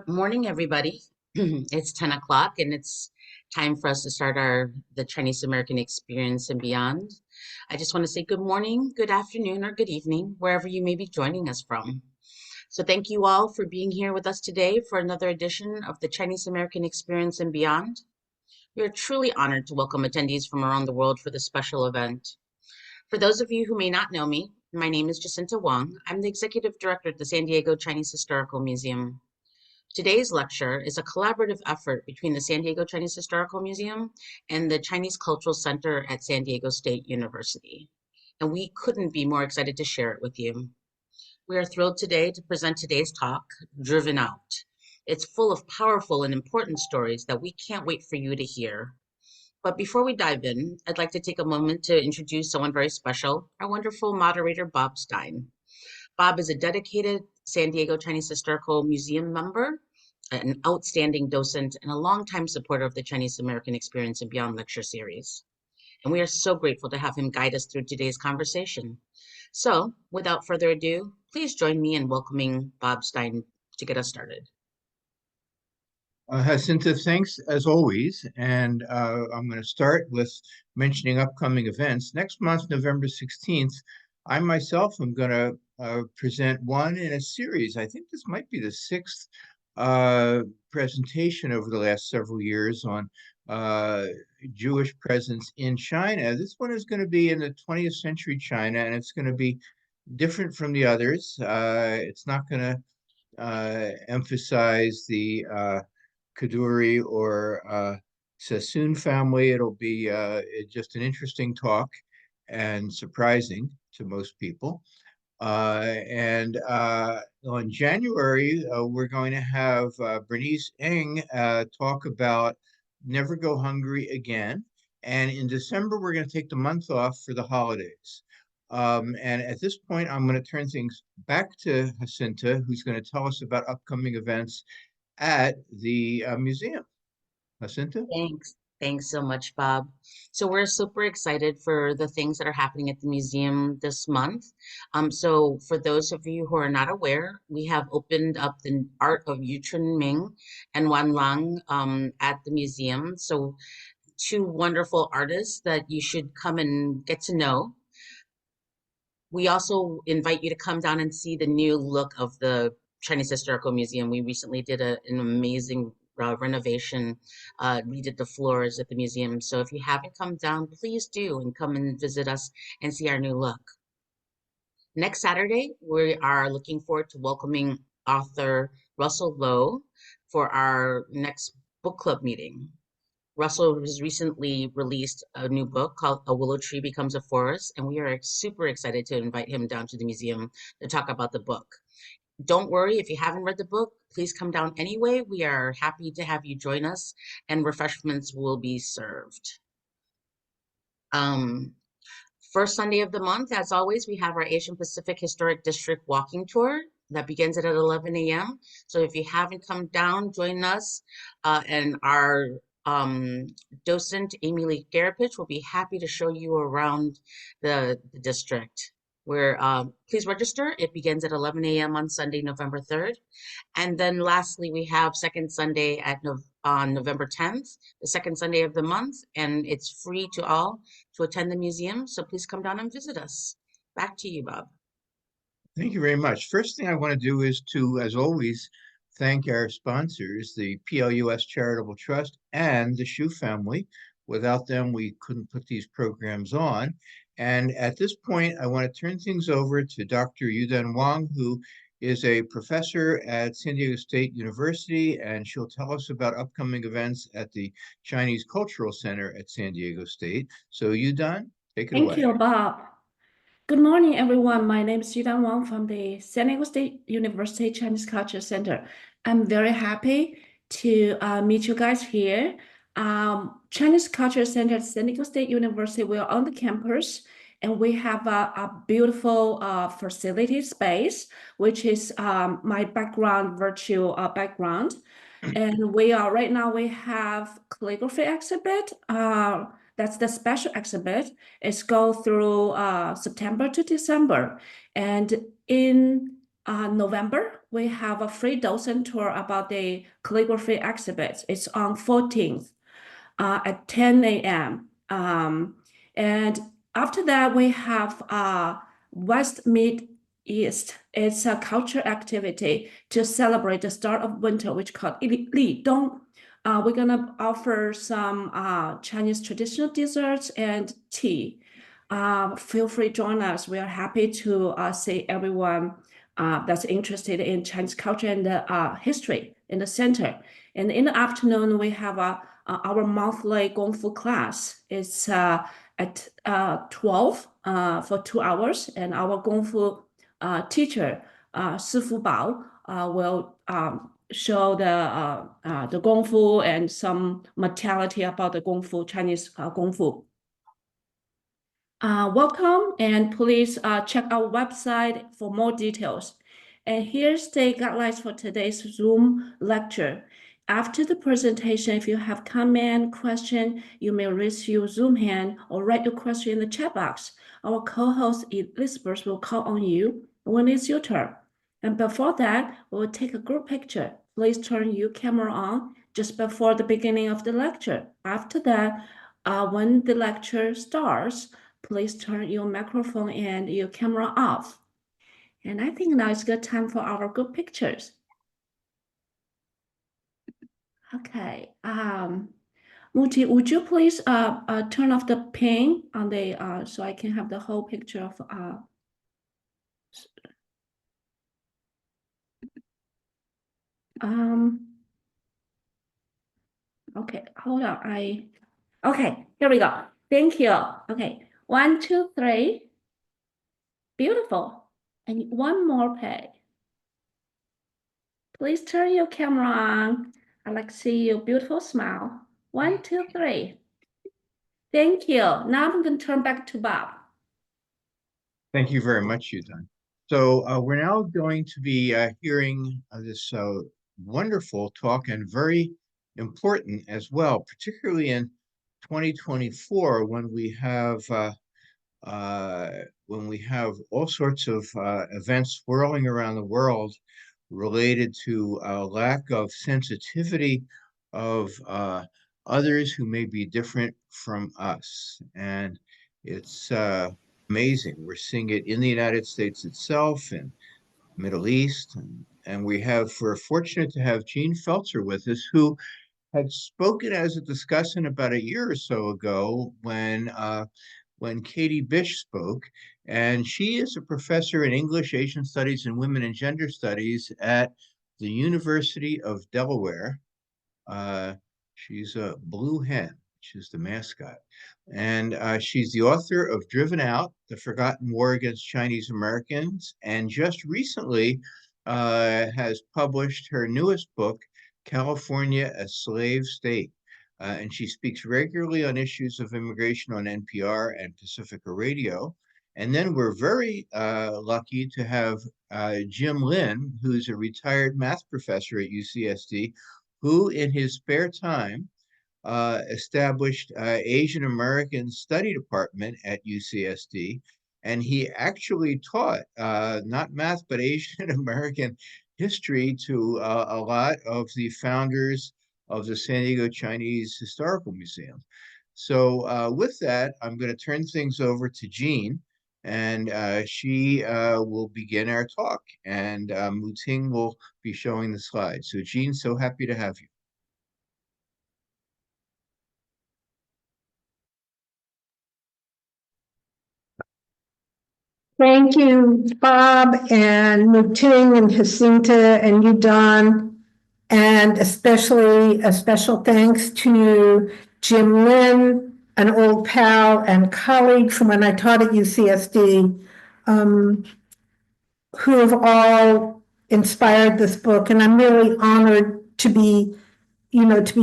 Morning, everybody. It's 10 o'clock and it's time for us to start the Chinese American experience and beyond. I just want to say good morning, good afternoon, or good evening, wherever you may be joining us from. So thank you all for being here with us today for another edition of the Chinese American experience and beyond. We are truly honored to welcome attendees from around the world for this special event. For those of you who may not know me, my name is Jacinta Wang. I'm the Executive Director at the San Diego Chinese Historical Museum. Today's lecture is a collaborative effort between the San Diego Chinese Historical Museum and the Chinese Cultural Center at San Diego State University. And we couldn't be more excited to share it with you. We are thrilled today to present today's talk, Driven Out. It's full of powerful and important stories that we can't wait for you to hear. But before we dive in, I'd like to take a moment to introduce someone very special, our wonderful moderator, Bob Stein. Bob is a dedicated San Diego Chinese Historical Museum member, an outstanding docent, and a longtime supporter of the Chinese American Experience and Beyond lecture series. And we are so grateful to have him guide us through today's conversation. So, without further ado, please join me in welcoming Bob Stein to get us started. Jacinta, thanks as always. And I'm going to start with mentioning upcoming events. Next month, November 16th, I myself am going to present one in a series. I think this might be the sixth presentation over the last several years on Jewish presence in China. This one is going to be in the 20th century China, and it's going to be different from the others. It's not going to emphasize the Kaduri or Sassoon family. It'll be just an interesting talk and surprising to most people. And on January, we're going to have Bernice Eng talk about Never Go Hungry Again. And in December, we're going to take the month off for the holidays. And at this point, I'm going to turn things back to Jacinta, who's going to tell us about upcoming events at the museum. Jacinta? Thanks so much, Bob. So we're super excited for the things that are happening at the museum this month. So for those of you who are not aware, we have opened up the art of Yu Chun Ming and Wan Lang at the museum. So two wonderful artists that you should come and get to know. We also invite you to come down and see the new look of the Chinese Historical Museum. We recently did an amazing renovation, redid the floors at the museum. So if you haven't come down, please do and come and visit us and see our new look. Next Saturday, we are looking forward to welcoming author Russell Lowe for our next book club meeting. Russell has recently released a new book called A Willow Tree Becomes a Forest, and we are super excited to invite him down to the museum to talk about the book. Don't worry, if you haven't read the book, please come down anyway. We are happy to have you join us, and refreshments will be served. First Sunday of the month, as always, we have our Asian Pacific Historic District walking tour that begins at 11 a.m. So if you haven't come down, join us, and our docent, Amy Lee Garapich, will be happy to show you around the district. Please register. It begins at 11 a.m. on Sunday, November 3rd. And then lastly, we have second Sunday on November 10th, the second Sunday of the month, and it's free to all to attend the museum. So please come down and visit us. Back to you, Bob. Thank you very much. First thing I want to do is to, as always, thank our sponsors, the PLUS Charitable Trust and the Shu family. Without them, we couldn't put these programs on. And at this point, I want to turn things over to Dr. Yuden Wang, who is a professor at San Diego State University, and she'll tell us about upcoming events at the Chinese Cultural Center at San Diego State. So Yuden, take it away. Thank you, Bob. Good morning, everyone. My name is Yudan Wang from the San Diego State University Chinese Culture Center. I'm very happy to meet you guys here. Chinese Culture Center at San Diego State University, we're on the campus, and we have a beautiful facility space, which is my background, virtual background. And right now we have calligraphy exhibit. That's the special exhibit. It's go through September to December. And in November, we have a free docent tour about the calligraphy exhibits. It's on 14th at 10 a.m. And after that, we have West Meet East. It's a culture activity to celebrate the start of winter, which is called Li Dong. We're gonna offer some Chinese traditional desserts and tea. Feel free to join us. We are happy to see everyone that's interested in Chinese culture and history in the center. And in the afternoon, we have our monthly Kung Fu class. It's at 12 for 2 hours, and our Kung Fu teacher, Sifu Bao, will show the Kung Fu and some materiality about the Kung Fu, Chinese Kung Fu. Welcome, and please check our website for more details. And here's the guidelines for today's Zoom lecture. After the presentation, if you have comment, question, you may raise your Zoom hand or write your question in the chat box. Our co-host Elizabeth will call on you when it's your turn. And before that, we will take a group picture. Please turn your camera on just before the beginning of the lecture. After that, when the lecture starts, please turn your microphone and your camera off. And I think now is a good time for our group pictures. Okay. Muti, would you please turn off the ping on the so I can have the whole picture of okay, hold on. Okay, here we go. Thank you. Okay, 1, 2, 3. Beautiful. And one more page. Please turn your camera on. I like to see your beautiful smile. 1, 2, 3. Thank you. Now I'm going to turn back to Bob. Thank you very much, Yuzhan. So we're now going to be hearing this wonderful talk, and very important as well, particularly in 2024 when we have all sorts of events swirling around the world related to lack of sensitivity of others who may be different from us. And it's amazing. We're seeing it in the United States itself, and Middle East, and we're fortunate to have Jean Pfaelzer with us, who had spoken as a discussant about a year or so ago when Katie Bish spoke, and she is a professor in English, Asian Studies, and Women and Gender Studies at the University of Delaware. She's a blue hen, which is the mascot. And she's the author of Driven Out, The Forgotten War Against Chinese Americans, and just recently has published her newest book, California, a Slave State. And she speaks regularly on issues of immigration on NPR and Pacifica Radio. And then we're very lucky to have Jim Lin, who's a retired math professor at UCSD, who in his spare time established Asian American Study Department at UCSD. And he actually taught not math, but Asian American history to a lot of the founders of the San Diego Chinese Historical Museum. So with that, I'm going to turn things over to Jean, and she will begin our talk, and Muting will be showing the slides. So Jean, so happy to have you. Thank you, Bob and Muting and Jacinta and you, Don, and especially a special thanks to Jim Lin, an old pal and colleague from when I taught at UCSD, who have all inspired this book. And I'm really honored to be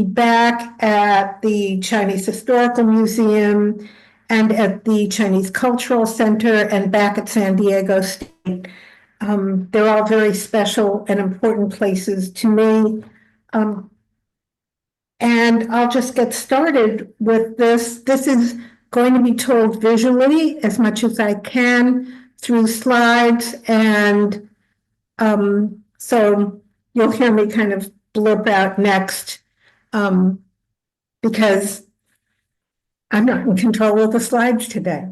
back at the Chinese Historical Museum and at the Chinese Cultural Center and back at San Diego State. They're all very special and important places to me. And I'll just get started with this. This is going to be told visually as much as I can through slides, and So you'll hear me kind of blurb out next, because I'm not in control of the slides today.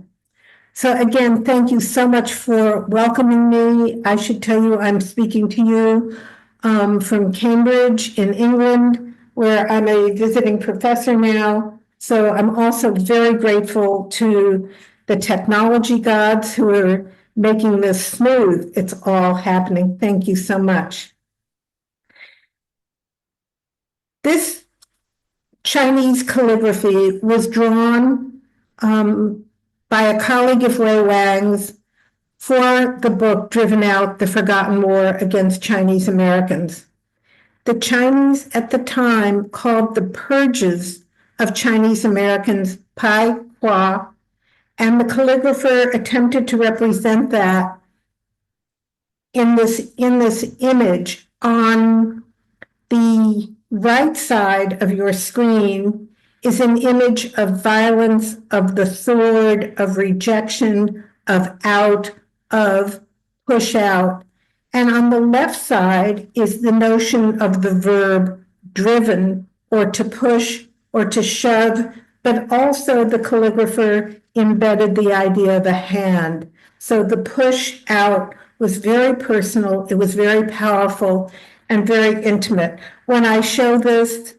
So again, thank you so much for welcoming me. I should tell you, I'm speaking to you from Cambridge in England, where I'm a visiting professor now. So I'm also very grateful to the technology gods who are making this smooth. It's all happening. Thank you so much. This Chinese calligraphy was drawn by a colleague of Wei Wang's for the book Driven Out: The Forgotten War Against Chinese Americans. The Chinese at the time called the purges of Chinese Americans Pai Hua, and the calligrapher attempted to represent that in this image. On the right side of your screen is an image of violence, of the sword, of rejection, of out, of push out. And on the left side is the notion of the verb driven, or to push, or to shove, but also the calligrapher embedded the idea of a hand. So the push out was very personal, it was very powerful and very intimate. When I show this,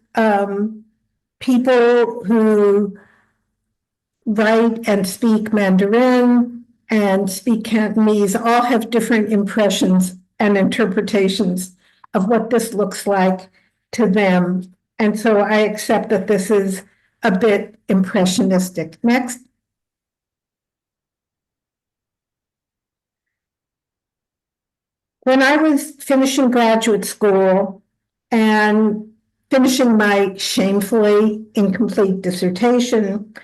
people who write and speak Mandarin and speak Cantonese all have different impressions and interpretations of what this looks like to them. And so I accept that this is a bit impressionistic. Next. When I was finishing graduate school and finishing my shamefully incomplete dissertation,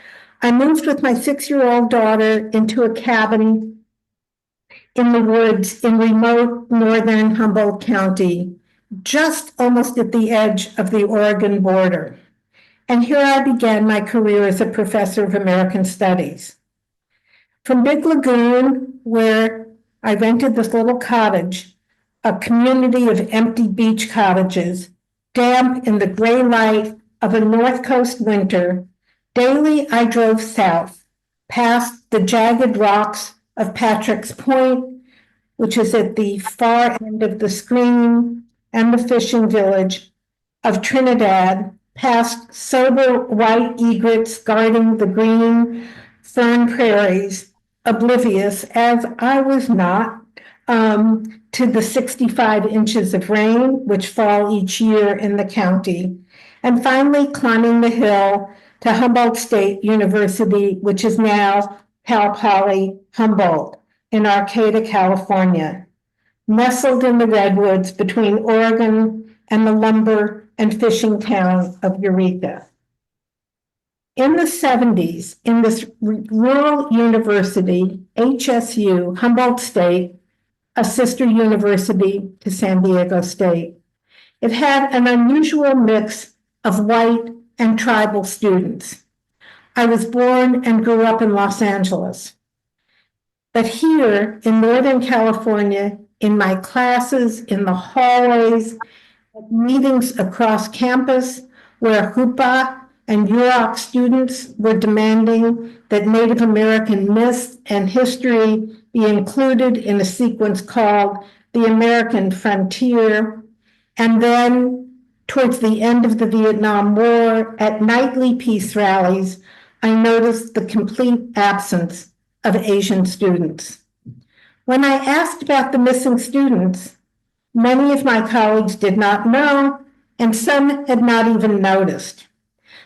I moved with my 6-year-old daughter into a cabin in the woods in remote northern Humboldt County, just almost at the edge of the Oregon border. And here I began my career as a professor of American Studies. From Big Lagoon, where I rented this little cottage, a community of empty beach cottages, damp in the gray light of a North Coast winter, daily I drove south, past the jagged rocks of Patrick's Point, which is at the far end of the screen, and the fishing village of Trinidad, past sober white egrets guarding the green fern prairies, oblivious, as I was not, to the 65 inches of rain which fall each year in the county, and finally climbing the hill to Humboldt State University, which is now Cal Poly Humboldt in Arcata, California, nestled in the redwoods between Oregon and the lumber and fishing town of Eureka. In the 70s, in this rural university, HSU, Humboldt State, a sister university to San Diego State, it had an unusual mix of white and tribal students. I was born and grew up in Los Angeles. But here in Northern California, in my classes, in the hallways, at meetings across campus, where Hupa and Yurok students were demanding that Native American myths and history be included in a sequence called The American Frontier. And then, towards the end of the Vietnam War, at nightly peace rallies, I noticed the complete absence of Asian students. When I asked about the missing students, many of my colleagues did not know, and some had not even noticed.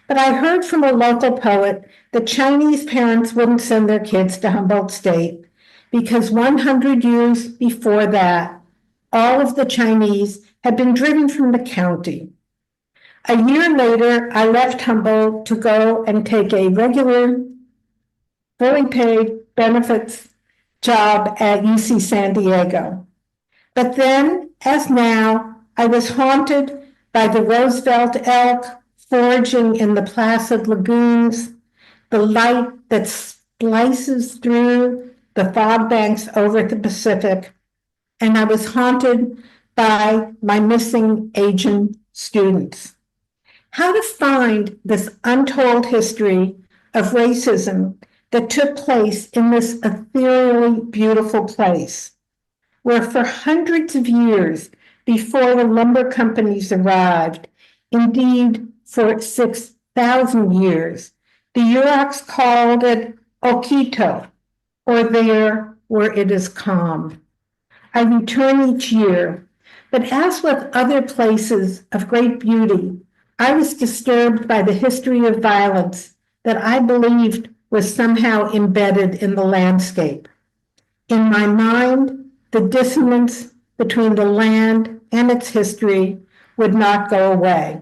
But I heard from a local poet that Chinese parents wouldn't send their kids to Humboldt State because 100 years before that, all of the Chinese had been driven from the county. A year later, I left Humboldt to go and take a regular, fully paid benefits job at UC San Diego. But then, as now, I was haunted by the Roosevelt elk foraging in the placid lagoons, the light that splices through the fog banks over the Pacific, and I was haunted by my missing Asian students. How to find this untold history of racism that took place in this ethereally beautiful place, where for hundreds of years before the lumber companies arrived, indeed for 6,000 years, the Yurok called it Okito, or there where it is calm. I return each year, but as with other places of great beauty, I was disturbed by the history of violence that I believed was somehow embedded in the landscape. In my mind, the dissonance between the land and its history would not go away.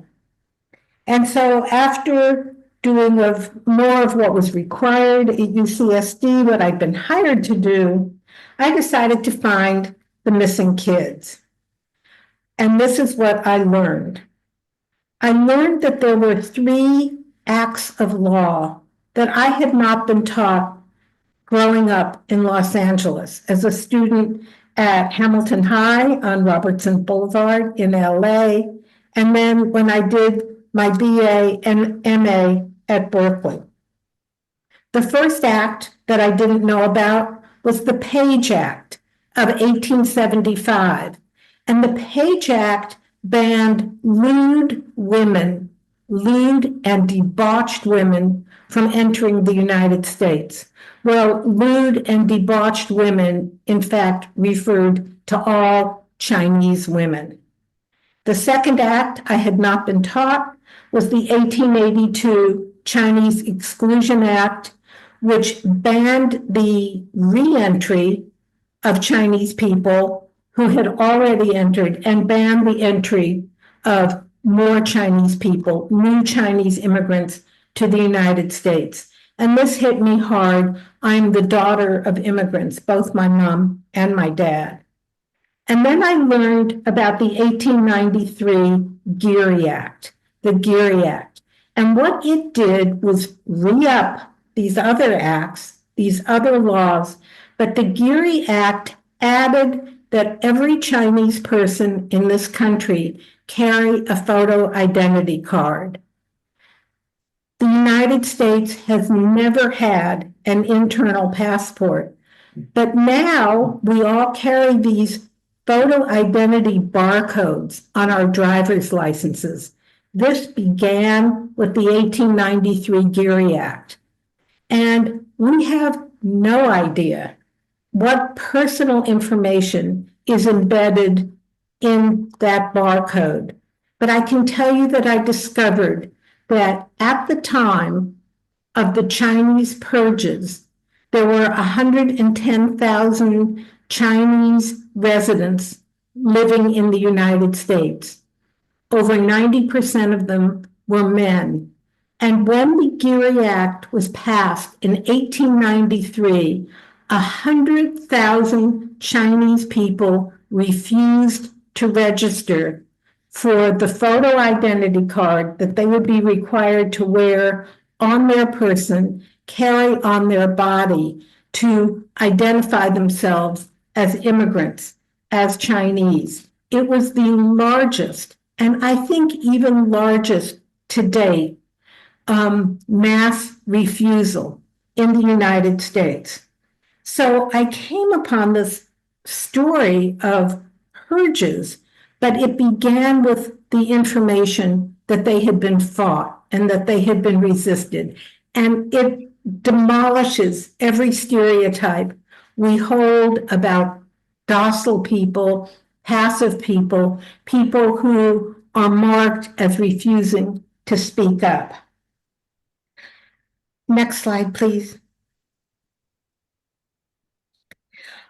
And so after doing more of what was required at UCSD, what I'd been hired to do, I decided to find the missing kids. And this is what I learned. I learned that there were 3 acts of law that I had not been taught growing up in Los Angeles as a student at Hamilton High on Robertson Boulevard in LA, and then when I did my BA and MA at Berkeley. The first act that I didn't know about was the Page Act of 1875. And the Page Act banned lewd and debauched women from entering the United States. Well, lewd and debauched women, in fact, referred to all Chinese women. The second act I had not been taught was the 1882 Chinese Exclusion Act, which banned the re-entry of Chinese people who had already entered and banned the entry of more Chinese people, new Chinese immigrants to the United States. And this hit me hard. I'm the daughter of immigrants, both my mom and my dad. And then I learned about the 1893 Geary Act, the Geary Act. And what it did was re-up these other acts, these other laws, but the Geary Act added that every Chinese person in this country carry a photo identity card. The United States has never had an internal passport, but now we all carry these photo identity barcodes on our driver's licenses. This began with the 1893 Geary Act. And we have no idea what personal information is embedded in that barcode. But I can tell you that I discovered that at the time of the Chinese purges, there were 110,000 Chinese residents living in the United States. Over 90% of them were men. And when the Geary Act was passed in 1893, 100,000 Chinese people refused to register for the photo identity card that they would be required to wear on their person, carry on their body to identify themselves as immigrants, as Chinese. It was the largest, and I think even largest to date, mass refusal in the United States. So I came upon this story of purges, but it began with the information that they had been fought and that they had been resisted. And it demolishes every stereotype we hold about docile people, passive people, people who are marked as refusing to speak up. Next slide, please.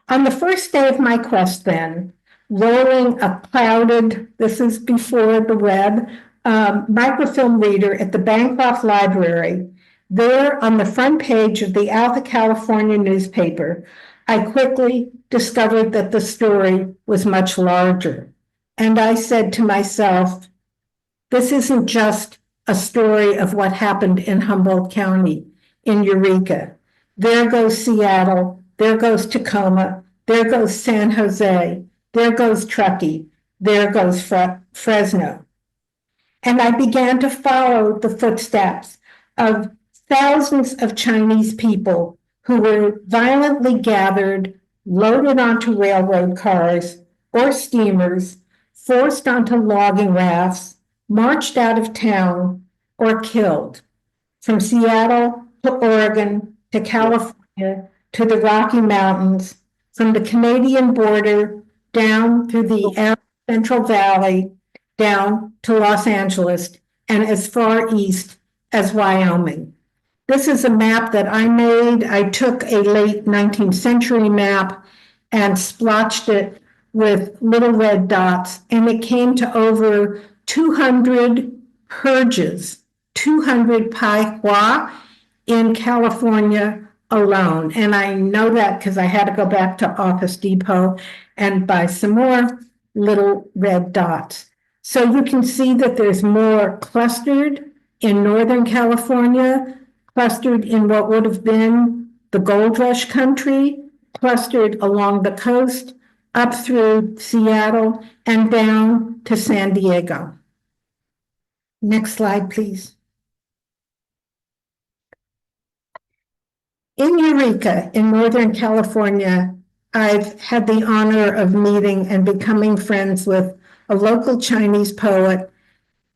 On the first day of my quest then, rolling a clouded, this is before the web, microfilm reader at the Bancroft Library, there on the front page of the Alta California newspaper, I quickly discovered that the story was much larger. And I said to myself, this isn't just a story of what happened in Humboldt County, in Eureka. There goes Seattle, there goes Tacoma, there goes San Jose, there goes Truckee. there goes Fresno. And I began to follow the footsteps of thousands of Chinese people who were violently gathered, loaded onto railroad cars or steamers, forced onto logging rafts, marched out of town, or killed. From Seattle to Oregon to California to the Rocky Mountains, from the Canadian border down through the Central Valley, down to Los Angeles, and as far east as Wyoming. This is a map that I made. I took a late 19th century map and splotched it with little red dots, and it came to over 200 purges, 200 Pai Hua in California alone. And I know that because I had to go back to Office Depot and buy some more little red dots. So you can see that there's more clustered in Northern California, clustered in what would have been the gold rush country, clustered along the coast, up through Seattle and down to San Diego. Next slide, please. In Eureka, in Northern California, I've had the honor of meeting and becoming friends with a local Chinese poet,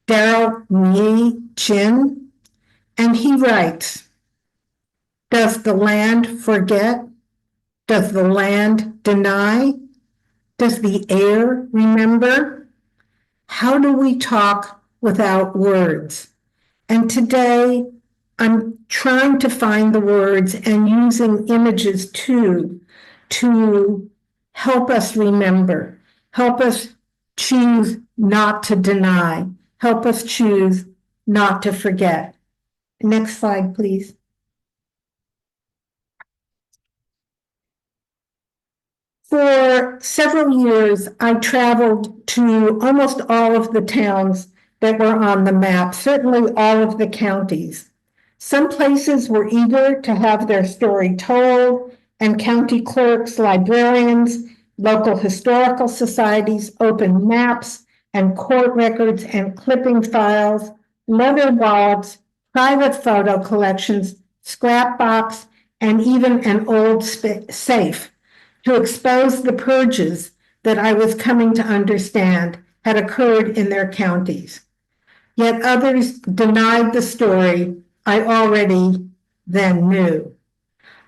Darrell Yi Chin, and he writes, "Does the land forget? Does the land deny? Does the air remember? How do we talk without words?" And today, I'm trying to find the words and using images too to help us remember, help us choose not to deny, help us choose not to forget. Next slide, please. For several years, I traveled to almost all of the towns that were on the map, certainly all of the counties. Some places were eager to have their story told, and county clerks, librarians, local historical societies opened maps and court records and clipping files, leather wallets, private photo collections, scrapbox, and even an old safe to expose the purges that I was coming to understand had occurred in their counties. Yet others denied the story I already then knew.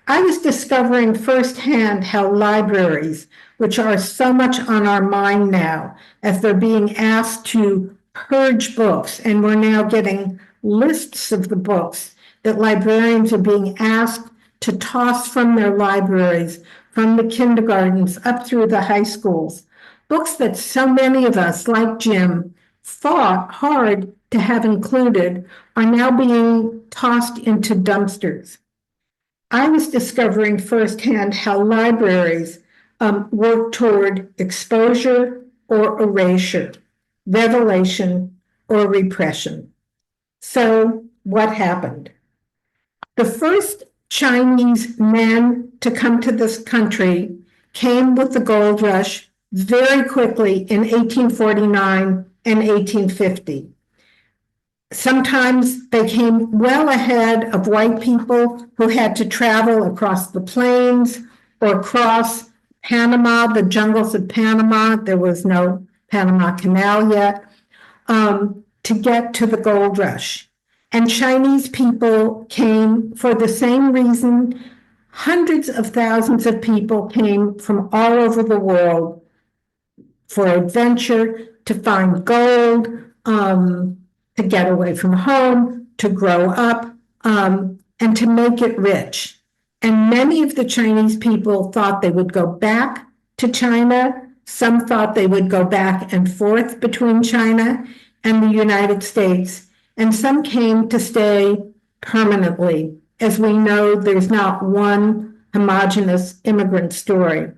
I was discovering firsthand how libraries, which are so much on our mind now, as they're being asked to purge books, and we're now getting lists of the books that librarians are being asked to toss from their libraries, from the kindergartens up through the high schools. Books that so many of us, like Jim, fought hard to have included are now being tossed into dumpsters. I was discovering firsthand how libraries work toward exposure or erasure, revelation or repression. So what happened? The first Chinese men to come to this country came with the gold rush very quickly in 1849 and 1850. Sometimes they came well ahead of white people who had to travel across the plains or cross Panama, the jungles of Panama. There was no Panama Canal yet, to get to the gold rush. And Chinese people came for the same reason. Hundreds of thousands of people came from all over the world for adventure, to find gold, to get away from home, to grow up, and to make it rich. And many of the Chinese people thought they would go back to China. Some thought they would go back and forth between China and the United States. And some came to stay permanently. As we know, there's not one homogeneous immigrant story.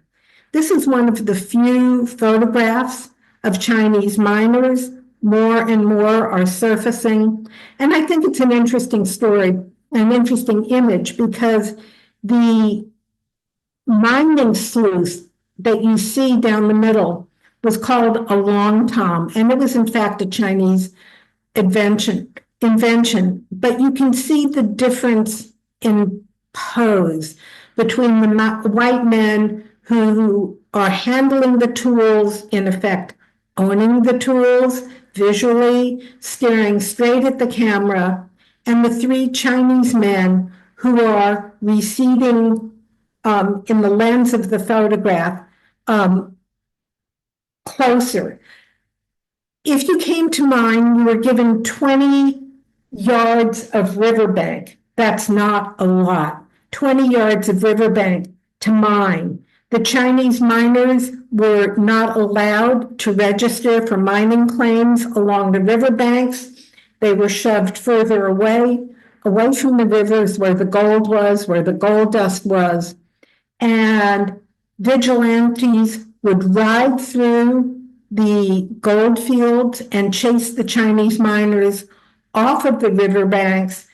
This is one of the few photographs of Chinese miners. More and more are surfacing. And I think it's an interesting story, an interesting image, because the mining sleuths that you see down the middle was called a long tom, and it was in fact a Chinese invention, but you can see the difference in pose between the white men who are handling the tools, in effect, owning the tools visually, staring straight at the camera, and the three Chinese men who are receding in the lens of the photograph closer. If you came to mine, you were given 20 yards of riverbank. That's not a lot. 20 yards of riverbank to mine. The Chinese miners were not allowed to register for mining claims along the riverbanks. They were shoved further away from the rivers where the gold was, where the gold dust was. And vigilantes would ride through the gold fields and chase the Chinese miners off of the riverbanks,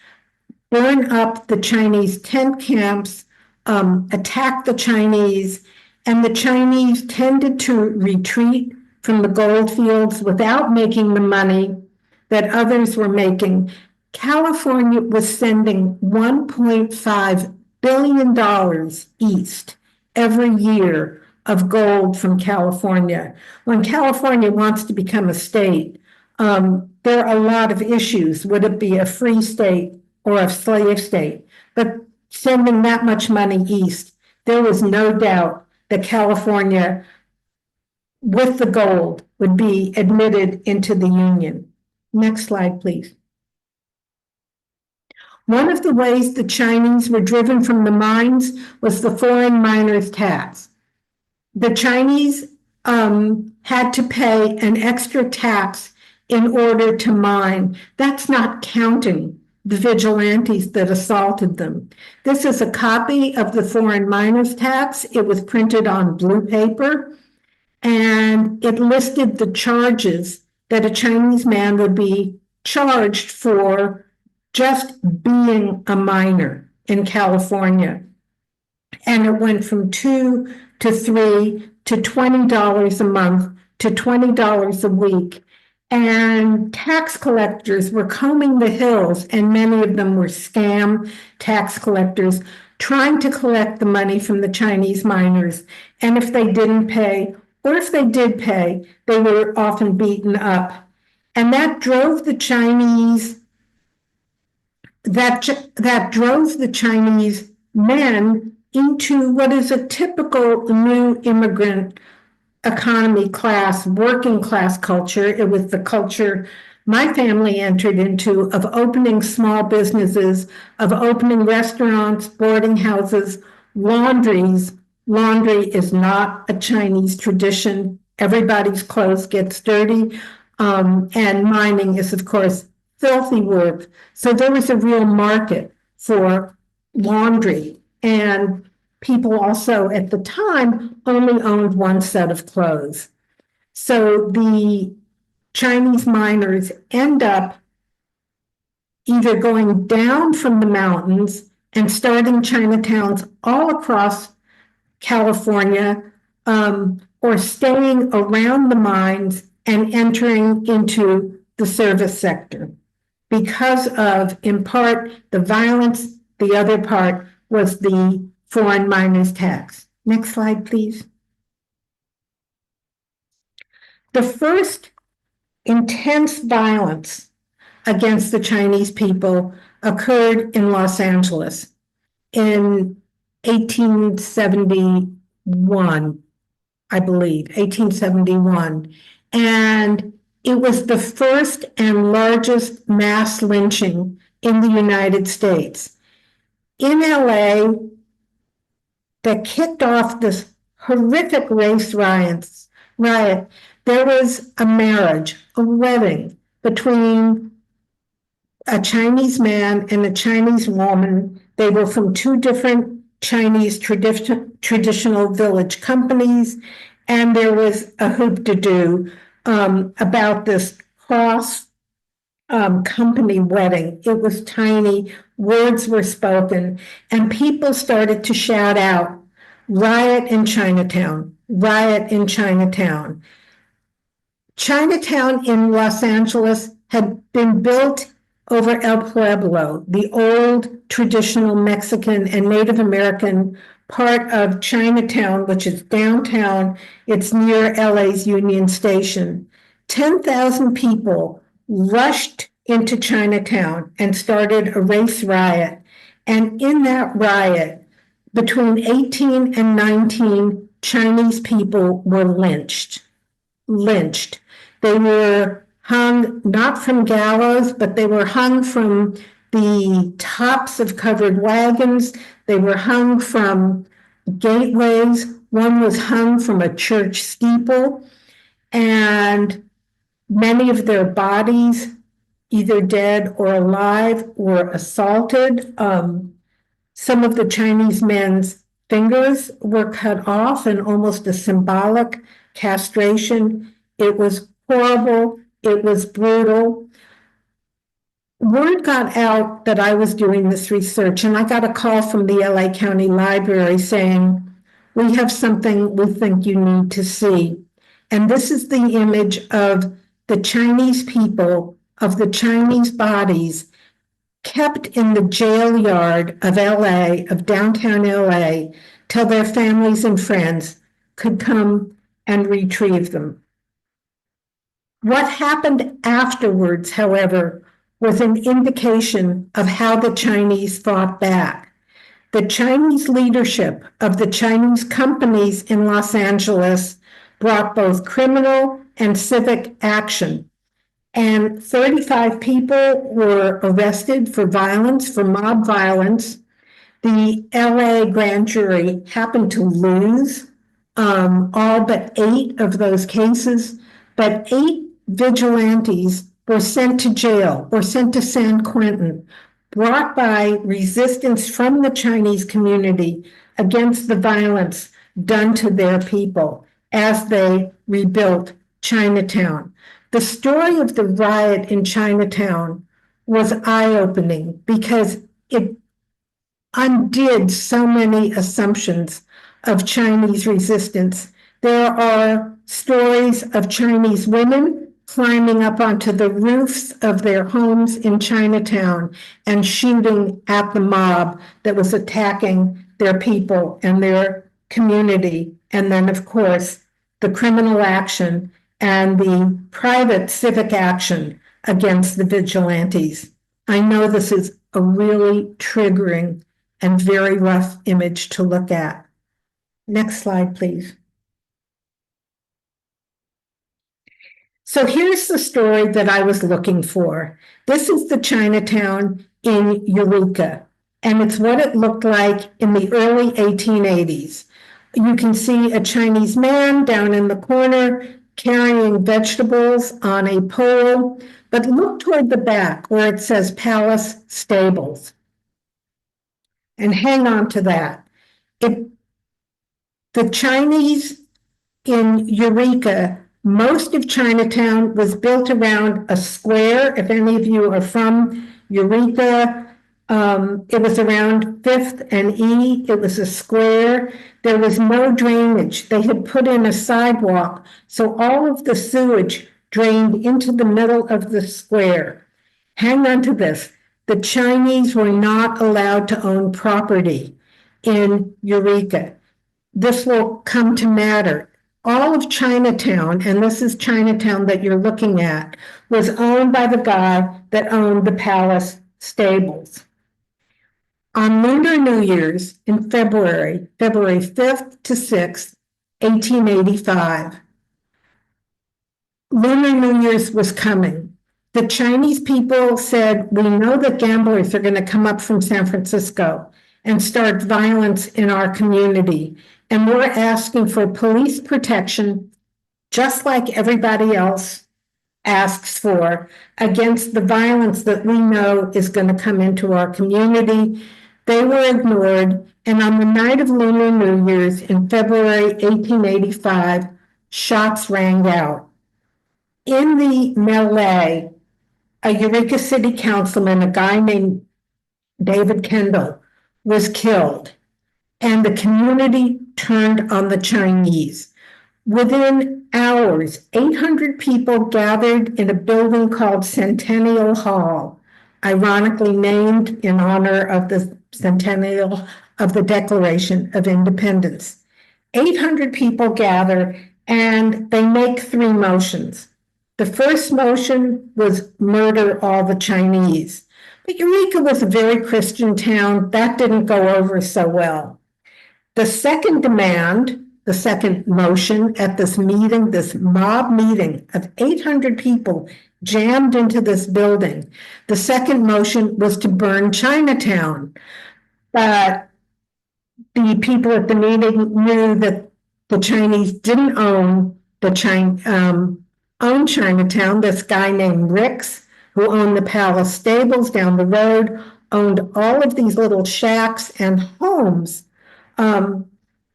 burn up the Chinese tent camps, attack the Chinese, and the Chinese tended to retreat from the gold fields without making the money that others were making. California was sending $1.5 billion east every year of gold from California. When California wants to become a state, there are a lot of issues. Would it be a free state or a slave state? But sending that much money east, there was no doubt that California, with the gold, would be admitted into the Union. Next slide, please. One of the ways the Chinese were driven from the mines was the foreign miners' tax. The Chinese had to pay an extra tax in order to mine. That's not counting the vigilantes that assaulted them. This is a copy of the foreign miners' tax. It was printed on blue paper, and it listed the charges that a Chinese man would be charged for just being a miner in California. And it went from $2 to $3 to $20 a month to $20 a week. And tax collectors were combing the hills, and many of them were scam tax collectors trying to collect the money from the Chinese miners. And if they didn't pay, or if they did pay, they were often beaten up. And that drove the Chinese men into what is a typical new immigrant economy class, working class culture. It was the culture my family entered into of opening small businesses, of opening restaurants, boarding houses, laundries. Laundry is not a Chinese tradition. Everybody's clothes gets dirty. And mining is, of course, filthy work. So there was a real market for laundry. And people also at the time only owned one set of clothes. So the Chinese miners end up either going down from the mountains and starting Chinatowns all across California, or staying around the mines and entering into the service sector. Because of, in part, the violence, the other part was the foreign miners' tax. Next slide, please. The first intense violence against the Chinese people occurred in Los Angeles in 1871, I believe, 1871. And it was the first and largest mass lynching in the United States. In LA, that kicked off this horrific race riot, there was a marriage, a wedding between a Chinese man and a Chinese woman. They were from two different Chinese traditional village companies, and there was a hoop-de-doo about this cross company wedding. It was tiny, words were spoken, and people started to shout out, "Riot in Chinatown, riot in Chinatown." Chinatown in Los Angeles had been built over El Pueblo, the old traditional Mexican and Native American part of Chinatown, which is downtown. It's near LA's Union Station. 10,000 people rushed into Chinatown and started a race riot. And in that riot, between 18 and 19 Chinese people were lynched. They were hung not from gallows, but they were hung from the tops of covered wagons. They were hung from gateways. One was hung from a church steeple, and many of their bodies, either dead or alive, were assaulted. Some of the Chinese men's fingers were cut off in almost a symbolic castration. It was horrible. It was brutal. Word got out that I was doing this research, and I got a call from the LA County Library saying, "We have something we think you need to see." And this is the image of the Chinese people, of the Chinese bodies kept in the jail yard of LA, of downtown LA, till their families and friends could come and retrieve them. What happened afterwards, however, was an indication of how the Chinese fought back. The Chinese leadership of the Chinese companies in Los Angeles brought both criminal and civic action. And 35 people were arrested for violence, for mob violence. The LA grand jury happened to lose all but 8 of those cases, but 8 vigilantes were sent to jail, were sent to San Quentin, brought by resistance from the Chinese community against the violence done to their people as they rebuilt Chinatown. The story of the riot in Chinatown was eye-opening because it undid so many assumptions of Chinese resistance. There are stories of Chinese women climbing up onto the roofs of their homes in Chinatown and shooting at the mob that was attacking their people and their community. And then, of course, the criminal action and the private civic action against the vigilantes. I know this is a really triggering and very rough image to look at. Next slide, please. So here's the story that I was looking for. This is the Chinatown in Eureka, and it's what it looked like in the early 1880s. You can see a Chinese man down in the corner carrying vegetables on a pole, but look toward the back where it says Palace Stables. And hang on to that. The Chinese in Eureka, most of Chinatown was built around a square. If any of you are from Eureka, it was around 5th and E. It was a square. There was no drainage. They had put in a sidewalk, so all of the sewage drained into the middle of the square. Hang on to this. The Chinese were not allowed to own property in Eureka. This will come to matter. All of Chinatown, and this is Chinatown that you're looking at, was owned by the guy that owned the Palace Stables. On Lunar New Year's in February 5th to 6th, 1885, Lunar New Year's was coming. The Chinese people said, "We know that gamblers are going to come up from San Francisco and start violence in our community. And we're asking for police protection, just like everybody else asks for, against the violence that we know is going to come into our community." They were ignored, and on the night of Lunar New Year's in February 1885, shots rang out. In the melee, a Eureka City councilman, a guy named David Kendall, was killed, and the community turned on the Chinese. Within hours, 800 people gathered in a building called Centennial Hall, ironically named in honor of the centennial of the Declaration of Independence. 800 people gather and they make three motions. The first motion was murder all the Chinese. But Eureka was a very Christian town. That didn't go over so well. The second demand, the second motion at this meeting, this mob meeting of 800 people jammed into this building, the second motion was to burn Chinatown. But the people at the meeting knew that the Chinese didn't own own Chinatown. This guy named Ricks, who owned the Palace Stables down the road, owned all of these little shacks and homes in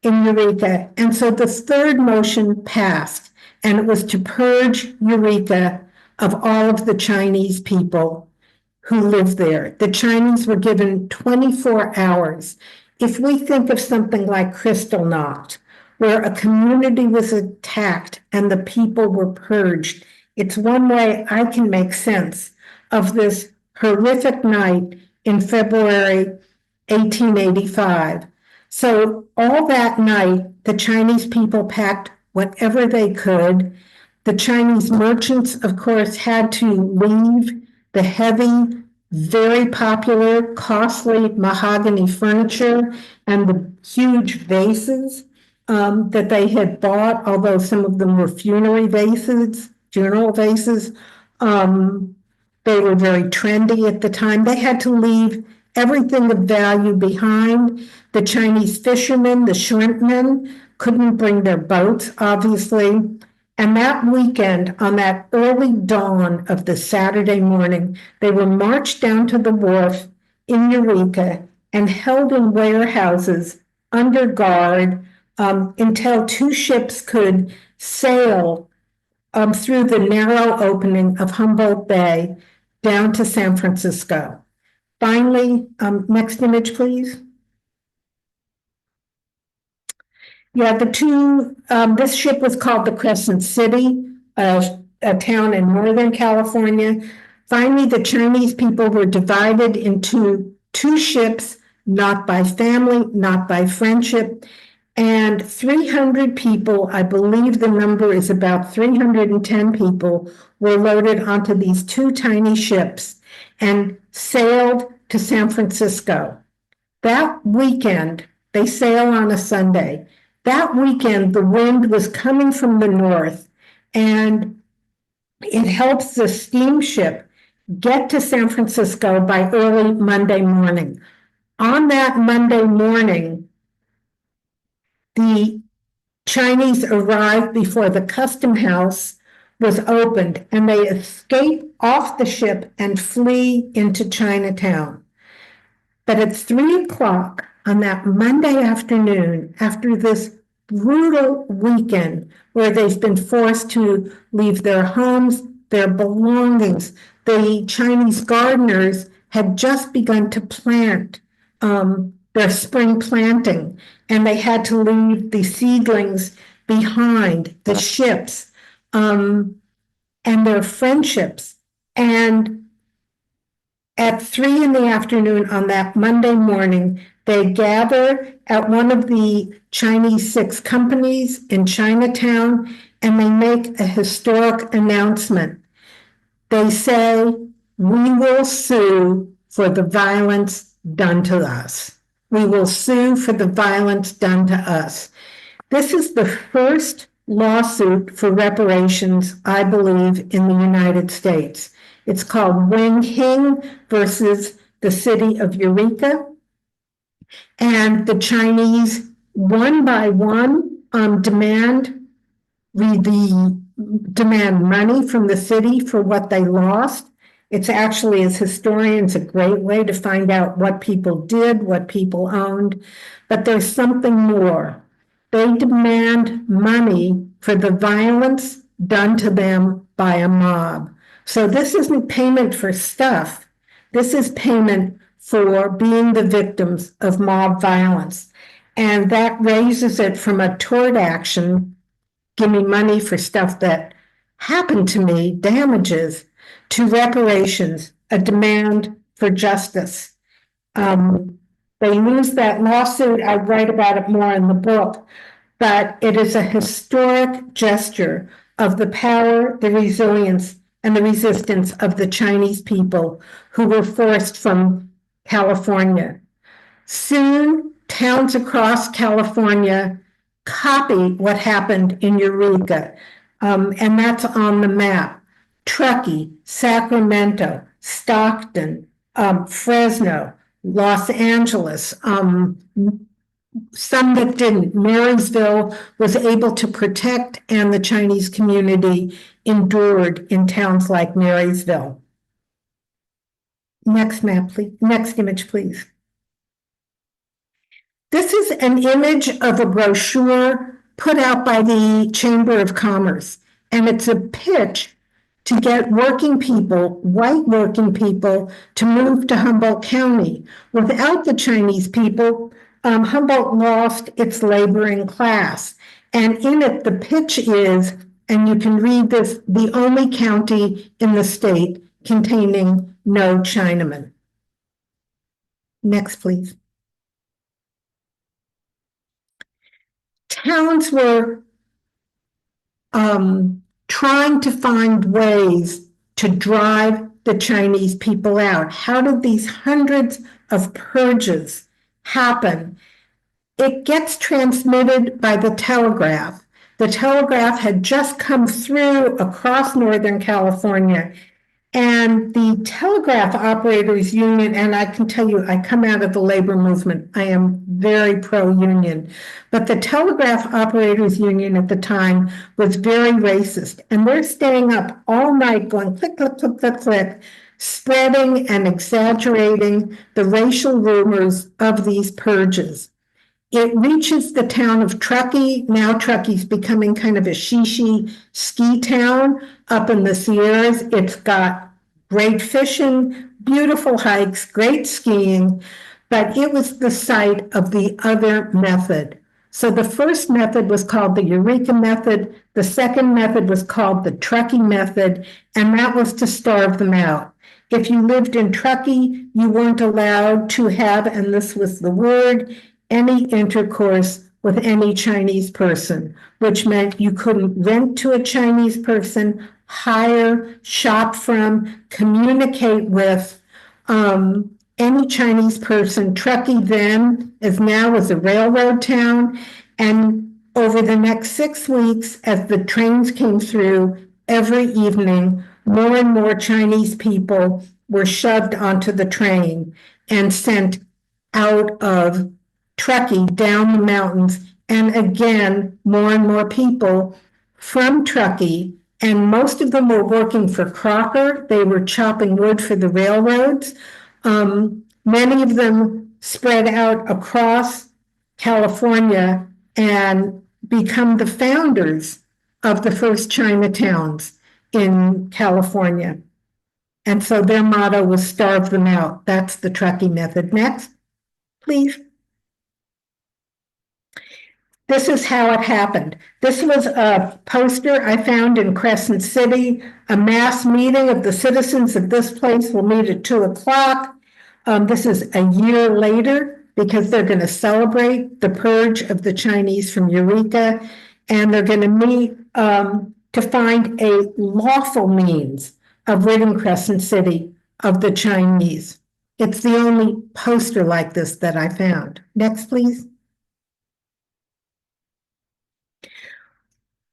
Eureka. And so the third motion passed, and it was to purge Eureka of all of the Chinese people who lived there. The Chinese were given 24 hours. If we think of something like Kristallnacht, where a community was attacked and the people were purged, it's one way I can make sense of this horrific night in February 1885. So all that night, the Chinese people packed whatever they could. The Chinese merchants, of course, had to leave the heavy, very popular, costly mahogany furniture and the huge vases that they had bought, although some of them were funeral vases. They were very trendy at the time. They had to leave everything of value behind. The Chinese fishermen, the shrimpmen, couldn't bring their boats, obviously. And that weekend, on that early dawn of the Saturday morning, they were marched down to the wharf in Eureka and held in warehouses under guard until two ships could sail through the narrow opening of Humboldt Bay down to San Francisco. Finally, next image, please. Yeah, this ship was called the Crescent City, a town in Northern California. Finally, the Chinese people were divided into two ships, not by family, not by friendship. And 300 people, I believe the number is about 310 people, were loaded onto these two tiny ships and sailed to San Francisco. That weekend, they sail on a Sunday. That weekend, the wind was coming from the north, and it helps the steamship get to San Francisco by early Monday morning. On that Monday morning, the Chinese arrived before the custom house was opened, and they escape off the ship and flee into Chinatown. But at 3 o'clock on that Monday afternoon, after this brutal weekend where they've been forced to leave their homes, their belongings, the Chinese gardeners had just begun to plant their spring planting, and they had to leave the seedlings behind, the ships, and their friendships. And at 3 in the afternoon on that Monday morning, they gather at one of the Chinese 6 companies in Chinatown, and they make a historic announcement. They say, "We will sue for the violence done to us. We will sue for the violence done to us." This is the first lawsuit for reparations, I believe, in the United States. It's called Wen Hing versus the city of Eureka. And the Chinese, one by one, demand money from the city for what they lost. It's actually, as historians, a great way to find out what people did, what people owned. But there's something more. They demand money for the violence done to them by a mob. So this isn't payment for stuff. This is payment for being the victims of mob violence. And that raises it from a tort action give me money for stuff that happened to me, damages, to reparations, a demand for justice. They lose that lawsuit. I write about it more in the book, but it is a historic gesture of the power, the resilience, and the resistance of the Chinese people who were forced from California. Soon, towns across California copy what happened in Eureka, and that's on the map. Truckee, Sacramento, Stockton, Fresno, Los Angeles, some that didn't. Marysville was able to protect, and the Chinese community endured in towns like Marysville. Next map, please. Next image, please. This is an image of a brochure put out by the Chamber of Commerce, and it's a pitch to get working people, white working people, to move to Humboldt County. Without the Chinese people, Humboldt lost its laboring class. And in it, the pitch is, and you can read this, the only county in the state containing no Chinamen. Next, please. Towns were trying to find ways to drive the Chinese people out. How did these hundreds of purges happen? It gets transmitted by the telegraph. The telegraph had just come through across Northern California, and the telegraph operators union, and I can tell you, I come out of the labor movement. I am very pro-union, but the telegraph operators union at the time was very racist, and they're staying up all night going click, click, click, click, click, spreading and exaggerating the racial rumors of these purges. It reaches the town of Truckee. Now Truckee's becoming kind of a shishi ski town up in the Sierras. It's got great fishing, beautiful hikes, great skiing, but it was the site of the other method. So the first method was called the Eureka method. The second method was called the Truckee method, and that was to starve them out. If you lived in Truckee, you weren't allowed to have, and this was the word, any intercourse with any Chinese person, which meant you couldn't rent to a Chinese person, hire, shop from, communicate with any Chinese person. Truckee then, as now, was a railroad town. And over the next 6 weeks, as the trains came through every evening, more and more Chinese people were shoved onto the train and sent out of Truckee down the mountains, and again, more and more people from Truckee, and most of them were working for Crocker. They were chopping wood for the railroads. Many of them spread out across California and become the founders of the first Chinatowns in California. And so their motto was starve them out. That's the Truckee method. Next, please. This is how it happened. This was a poster I found in Crescent City. A mass meeting of the citizens of this place will meet at 2:00. This is a year later because they're going to celebrate the purge of the Chinese from Eureka, and they're going to meet to find a lawful means of ridding Crescent City of the Chinese. It's the only poster like this that I found. Next, please.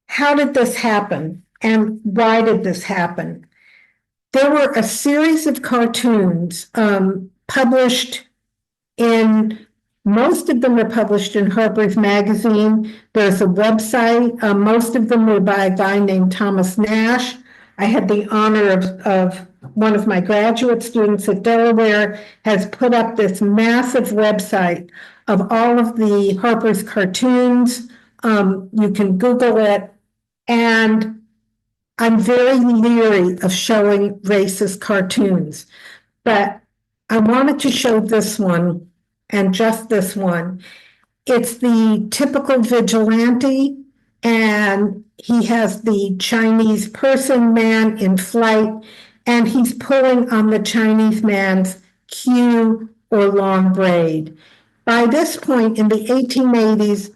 How did this happen, and why did this happen? There were a series of cartoons published in, most of them were published in Harper's Magazine. There's a website. Most of them were by a guy named Thomas Nash. I had the honor of one of my graduate students at Delaware has put up this massive website of all of the Harper's cartoons. You can Google it. And I'm very leery of showing racist cartoons, but I wanted to show this one and just this one. It's the typical vigilante and he has the Chinese person man in flight, and he's pulling on the Chinese man's queue or long braid. By this point in the 1880s,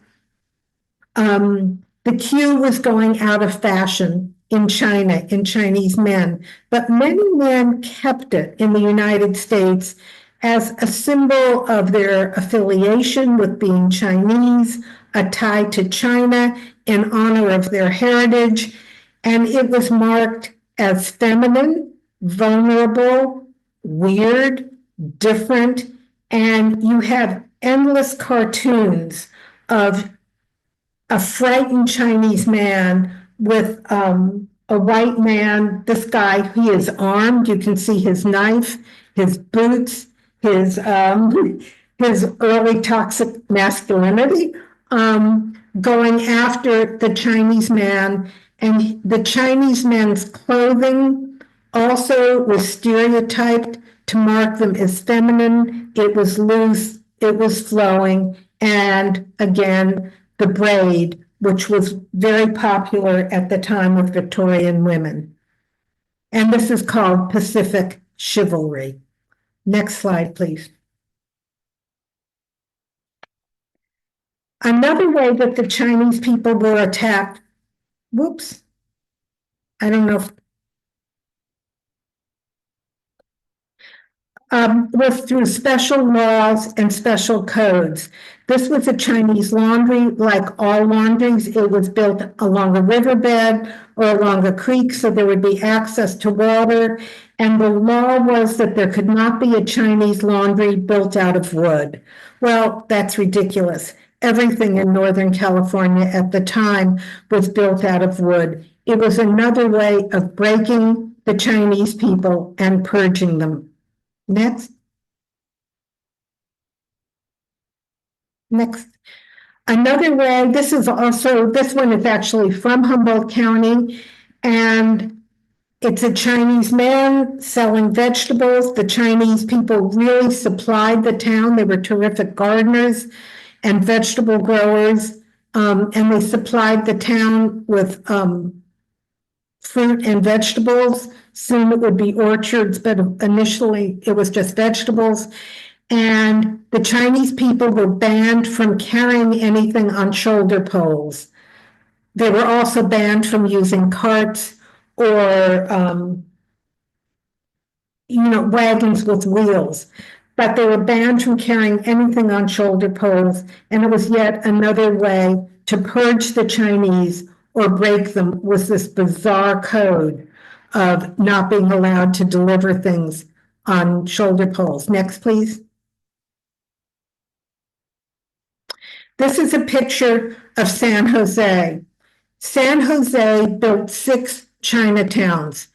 the queue was going out of fashion in China, in Chinese men, but many men kept it in the United States as a symbol of their affiliation with being Chinese, a tie to China in honor of their heritage, and it was marked as feminine, vulnerable, weird, different, and you have endless cartoons of a frightened Chinese man with a white man. This guy, he is armed. You can see his knife, his boots, his his early toxic masculinity, going after the Chinese man, and the Chinese man's clothing also was stereotyped to mark them as feminine. It was loose, it was flowing, and again, the braid, which was very popular at the time with Victorian women. And this is called Pacific chivalry. Next slide, please. Another way that the Chinese people were attacked, whoops, I don't know if was through special laws and special codes. This was a Chinese laundry. Like all laundries, it was built along a riverbed or along a creek, so there would be access to water. And the law was that there could not be a Chinese laundry built out of wood. Well, that's ridiculous. Everything in Northern California at the time was built out of wood. It was another way of breaking the Chinese people and purging them. Next. Next. Another way, this one is actually from Humboldt County, and it's a Chinese man selling vegetables. The Chinese people really supplied the town. They were terrific gardeners and vegetable growers, and they supplied the town with fruit and vegetables. Soon it would be orchards, but initially it was just vegetables. And the Chinese people were banned from carrying anything on shoulder poles. They were also banned from using carts or, wagons with wheels. But they were banned from carrying anything on shoulder poles. And it was yet another way to purge the Chinese or break them with this bizarre code of not being allowed to deliver things on shoulder poles. Next, please. This is a picture of San Jose. San Jose built 6 Chinatowns.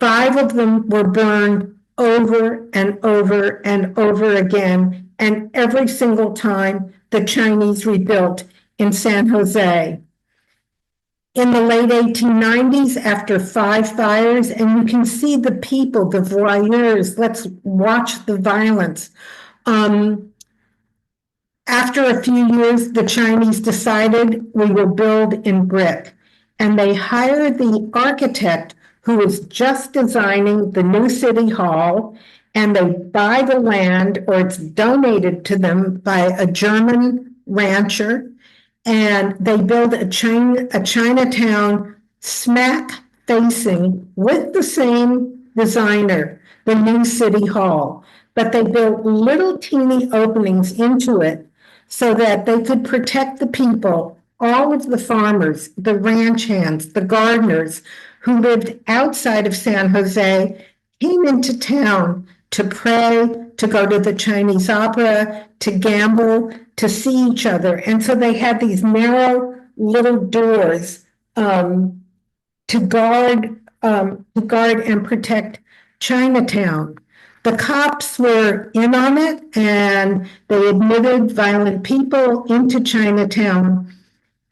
5 of them were burned over and over and over again, and every single time the Chinese rebuilt in San Jose. In the late 1890s, after 5 fires, and you can see the people, the voyeurs, let's watch the violence. After a few years, the Chinese decided we will build in brick, and they hired the architect who was just designing the new city hall, and they buy the land, or it's donated to them by a German rancher, and they build a Chinatown smack facing with the same designer, the new city hall, but they built little teeny openings into it so that they could protect the people, all of the farmers, the ranch hands, the gardeners who lived outside of San Jose, came into town to pray, to go to the Chinese opera, to gamble, to see each other. And so they had these narrow little doors to guard and protect Chinatown. The cops were in on it, and they admitted violent people into Chinatown.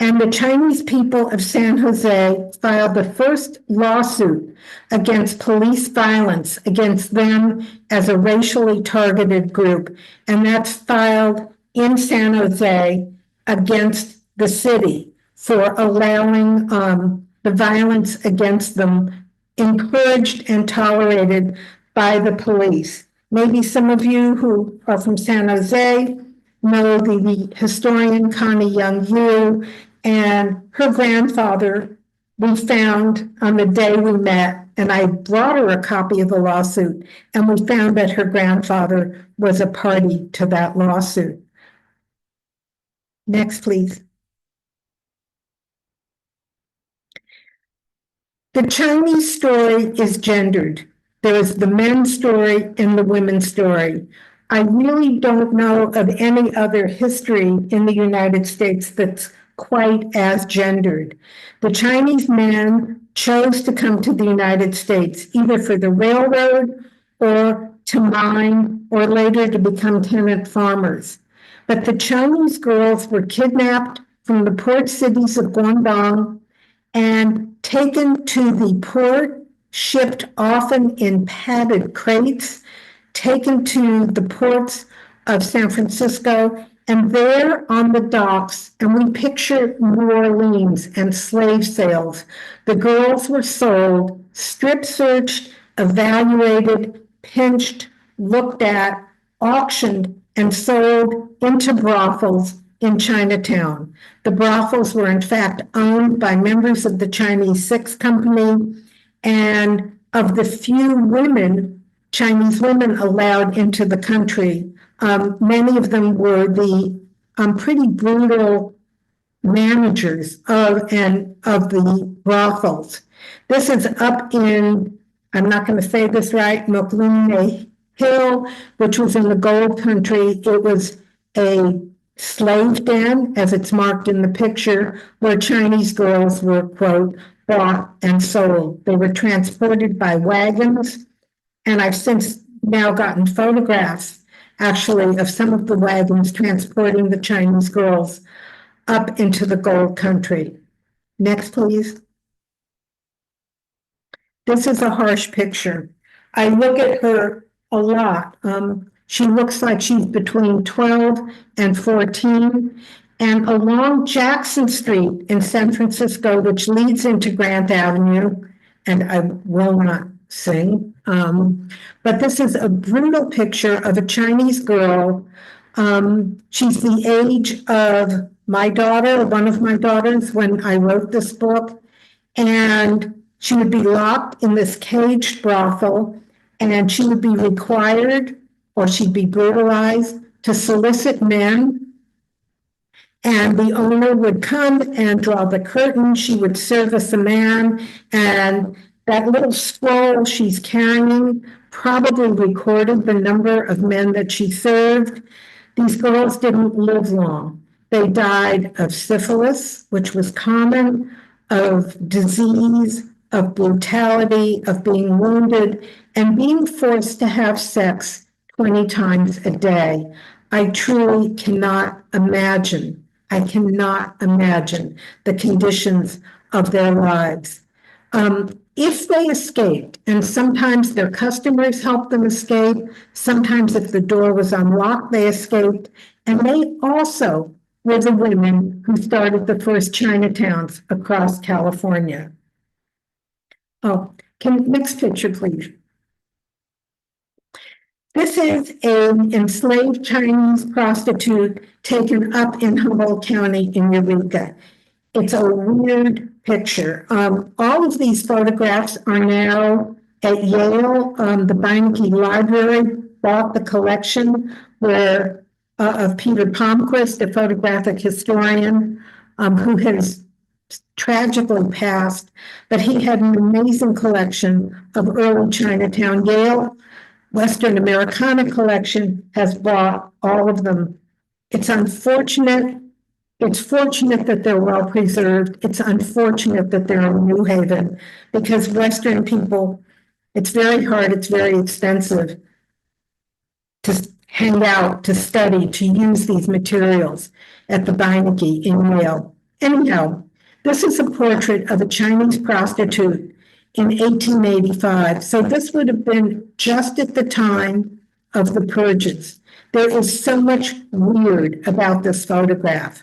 And the Chinese people of San Jose filed the first lawsuit against police violence against them as a racially targeted group. And that's filed in San Jose against the city for allowing the violence against them encouraged and tolerated by the police. Maybe some of you who are from San Jose know the historian Connie Young Yu, and her grandfather we found on the day we met, and I brought her a copy of the lawsuit, and we found that her grandfather was a party to that lawsuit. Next, please. The Chinese story is gendered. There is the men's story and the women's story. I really don't know of any other history in the United States that's quite as gendered. The Chinese man chose to come to the United States either for the railroad or to mine or later to become tenant farmers. But the Chinese girls were kidnapped from the port cities of Guangdong and taken to the port, shipped often in padded crates, taken to the ports of San Francisco, and there on the docks, and we picture New Orleans and slave sales, the girls were sold, strip searched, evaluated, pinched, looked at, auctioned, and sold into brothels in Chinatown. The brothels were in fact owned by members of the Chinese Six Company, and of the few women, Chinese women allowed into the country, many of them were the pretty brutal managers of the brothels. This is up in, I'm not going to say this right, Mokline Hill, which was in the gold country. It was a slave den, as it's marked in the picture, where Chinese girls were, quote, bought and sold. They were transported by wagons, and I've since now gotten photographs, actually, of some of the wagons transporting the Chinese girls up into the gold country. Next, please. This is a harsh picture. I look at her a lot. She looks like she's between 12 and 14. And along Jackson Street in San Francisco, which leads into Grant Avenue, and I will not sing, but this is a brutal picture of a Chinese girl. She's the age of my daughter, one of my daughters, when I wrote this book. And she would be locked in this caged brothel, and she would be required, or she'd be brutalized, to solicit men. And the owner would come and draw the curtain. She would service a man, and that little scroll she's carrying probably recorded the number of men that she served. These girls didn't live long. They died of syphilis, which was common, of disease, of brutality, of being wounded, and being forced to have sex 20 times a day. I truly cannot imagine. I cannot imagine the conditions of their lives. If they escaped, and sometimes their customers helped them escape, sometimes if the door was unlocked, they escaped, and they also were the women who started the first Chinatowns across California. Oh, next picture, please. This is an enslaved Chinese prostitute taken up in Humboldt County in Eureka. It's a weird picture. All of these photographs are now at Yale. The Beinecke Library bought the collection of Peter Palmquist, a photographic historian who has tragically passed, but he had an amazing collection of early Chinatown. Yale Western Americana collection has bought all of them. It's unfortunate. It's fortunate that they're well preserved. It's unfortunate that they're in New Haven, because Western people, it's very hard, it's very expensive to hang out, to study, to use these materials at the Beinecke in Yale. Anyhow, this is a portrait of a Chinese prostitute in 1885. So this would have been just at the time of the purges. There is so much weird about this photograph.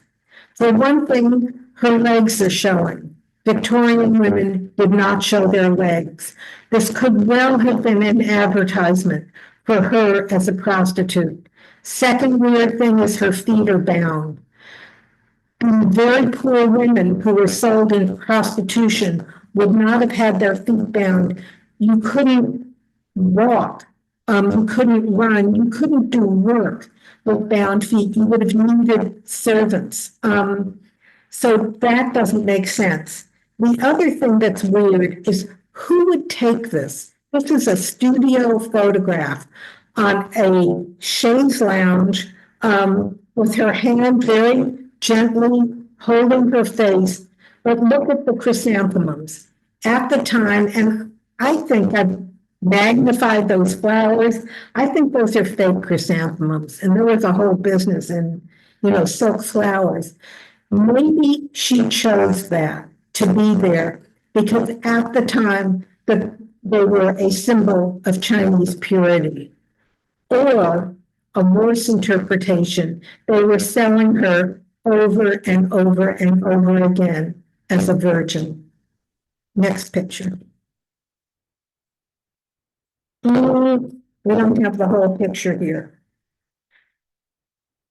For one thing, her legs are showing. Victorian women did not show their legs. This could well have been an advertisement for her as a prostitute. Second weird thing is her feet are bound. Very poor women who were sold into prostitution would not have had their feet bound. You couldn't walk, you couldn't run, you couldn't do work with bound feet. You would have needed servants. So that doesn't make sense. The other thing that's weird is who would take this? This is a studio photograph on a chaise lounge with her hand very gently holding her face. But look at the chrysanthemums. At the time, and I think I've magnified those flowers. I think those are fake chrysanthemums. And there was a whole business in, silk flowers. Maybe she chose that to be there because at the time that they were a symbol of Chinese purity. Or a worse interpretation, they were selling her over and over and over again as a virgin. Next picture. We don't have the whole picture here.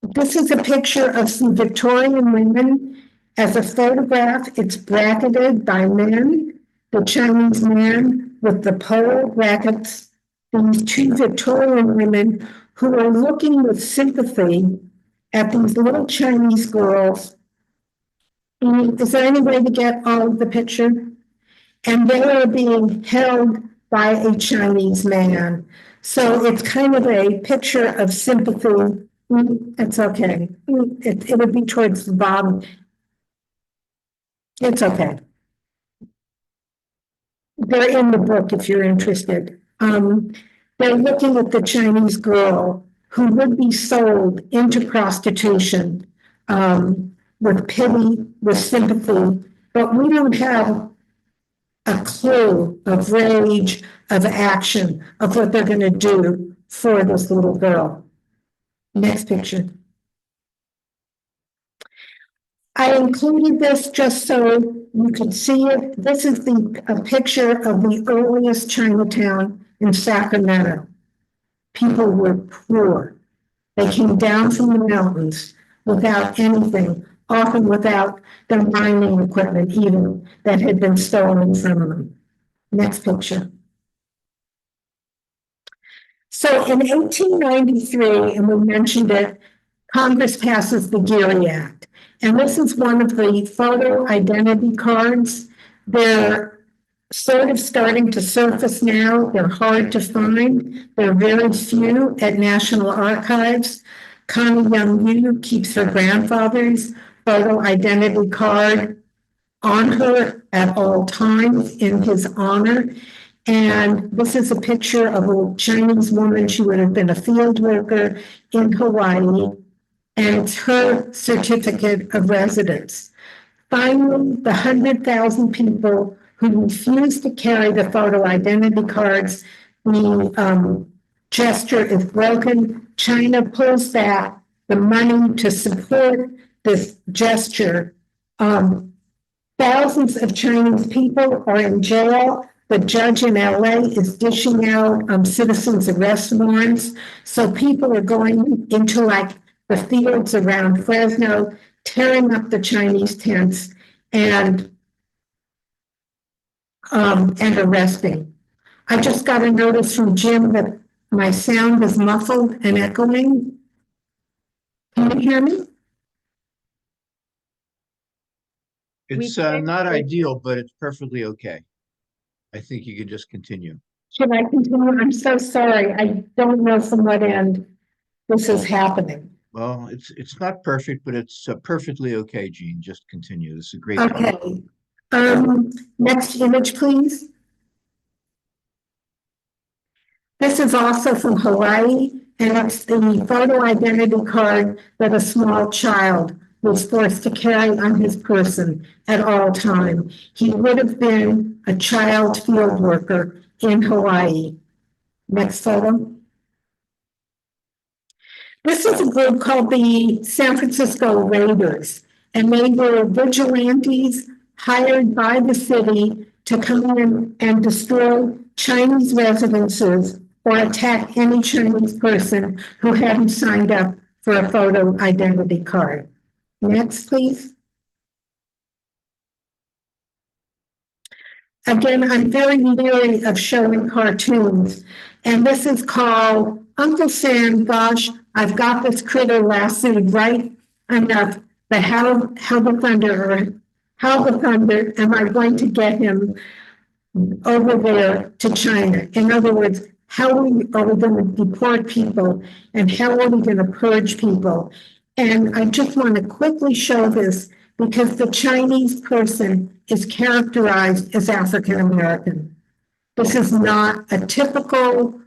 This is a picture of some Victorian women. As a photograph, it's bracketed by men. The Chinese man with the pole brackets these two Victorian women who are looking with sympathy at these little Chinese girls. Is there any way to get all of the picture? And they are being held by a Chinese man. So it's kind of a picture of sympathy. It's okay. It would be towards the bottom. It's okay. They're in the book if you're interested. They're looking at the Chinese girl who would be sold into prostitution with pity, with sympathy, but we don't have a clue of rage, of action, of what they're going to do for this little girl. Next picture. I included this just so you could see it. This is a picture of the earliest Chinatown in Sacramento. People were poor. They came down from the mountains without anything, often without the mining equipment even that had been stolen from them. Next picture. So in 1893, and we mentioned it, Congress passes the Geary Act. And this is one of the photo identity cards. They're sort of starting to surface now. They're hard to find. There are very few at National Archives. Connie Young Yu keeps her grandfather's photo identity card on her at all times in his honor. And this is a picture of a Chinese woman. She would have been a field worker in Hawaii. And it's her certificate of residence. Finally, the 100,000 people who refuse to carry the photo identity cards, the gesture is broken. China pulls back the money to support this gesture. Thousands of Chinese people are in jail. The judge in LA is dishing out citizens' arrest warrants. So people are going into the fields around Fresno, tearing up the Chinese tents and arresting. I just got a notice from Jim that my sound is muffled and echoing. Can you hear me? It's not ideal, but it's perfectly okay. I think you can just continue. Should I continue? I'm so sorry. I don't know from what end this is happening. Well, it's not perfect, but it's perfectly okay, Jean. Just continue. This is a great. Okay. Next image, please. This is also from Hawaii, and it's the photo identity card that a small child was forced to carry on his person at all time. He would have been a child field worker in Hawaii. Next photo. This is a group called the San Francisco Raiders, And they were vigilantes hired by the city to come in and destroy Chinese residences or attack any Chinese person who hadn't signed up for a photo identity card. Next, please. Again, I'm very leery of showing cartoons, and this is called Uncle Sam. Gosh, I've got this critter lassoed right enough. But how the thunder am I going to get him over there to China? In other words, how are we going to deport people, and how are we going to purge people? And I just want to quickly show this because the Chinese person is characterized as African American. This is not a typical,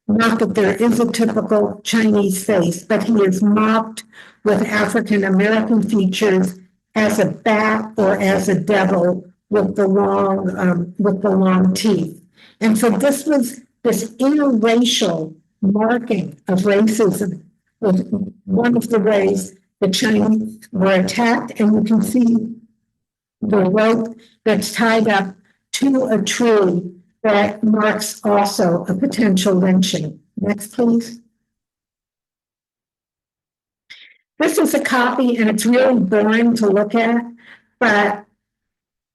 not that there is a typical Chinese face, but he is mocked with African American features as a bat or as a devil with the long teeth. And so this was this interracial marking of racism was one of the ways the Chinese were attacked. And you can see the rope that's tied up to a tree that marks also a potential lynching. Next, please. This is a copy, and it's really boring to look at, but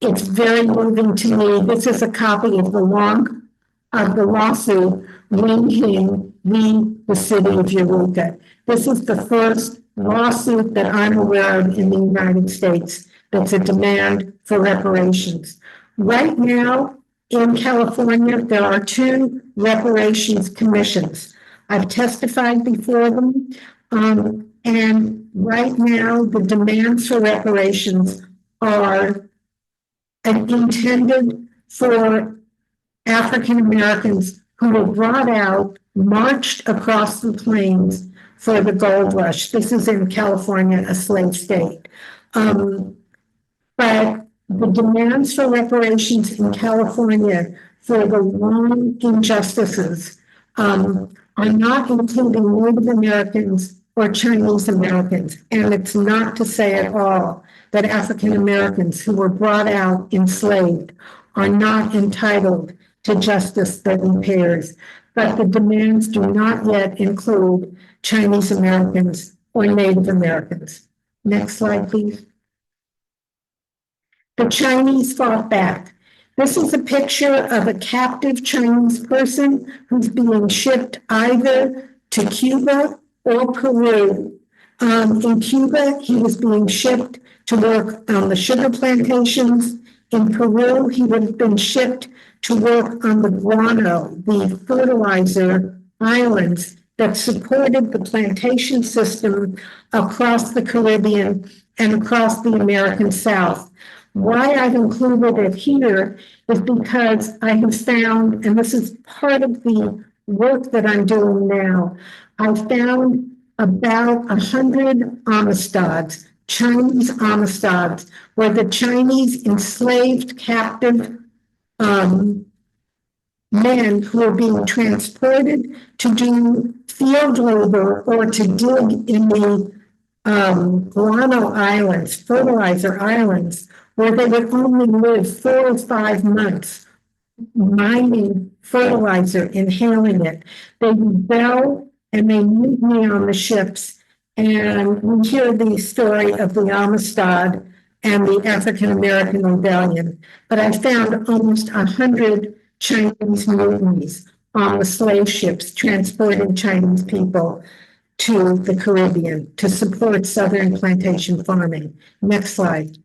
it's very moving to me. This is a copy of the lawsuit, Wing King v. the City of Eureka. This is the first lawsuit that I'm aware of in the United States that's a demand for reparations. Right now, in California, there are 2 reparations commissions. I've testified before them, and right now the demands for reparations are intended for African Americans who were brought out, marched across the plains for the gold rush. This is in California, a slave state. But the demands for reparations in California for the long injustices are not including Native Americans or Chinese Americans. And it's not to say at all that African Americans who were brought out enslaved are not entitled to justice that repairs. But the demands do not yet include Chinese Americans or Native Americans. Next slide, please. The Chinese fought back. This is a picture of a captive Chinese person who's being shipped either to Cuba or Peru. In Cuba, he was being shipped to work on the sugar plantations. In Peru, he would have been shipped to work on the guano, the fertilizer islands that supported the plantation system across the Caribbean and across the American South. Why I've included it here is because I have found, and this is part of the work that I'm doing now, I found about 100 Amistades, Chinese Amistades, where the Chinese enslaved captive men who are being transported to do field labor or to dig in the guano islands, fertilizer islands, where they would only live 4 or 5 months mining fertilizer, inhaling it. They rebel and they meet me on the ships. And we hear the story of the Amistad and the African American rebellion. But I found almost 100 Chinese mutinies on the slave ships transporting Chinese people to the Caribbean to support Southern plantation farming. Next slide.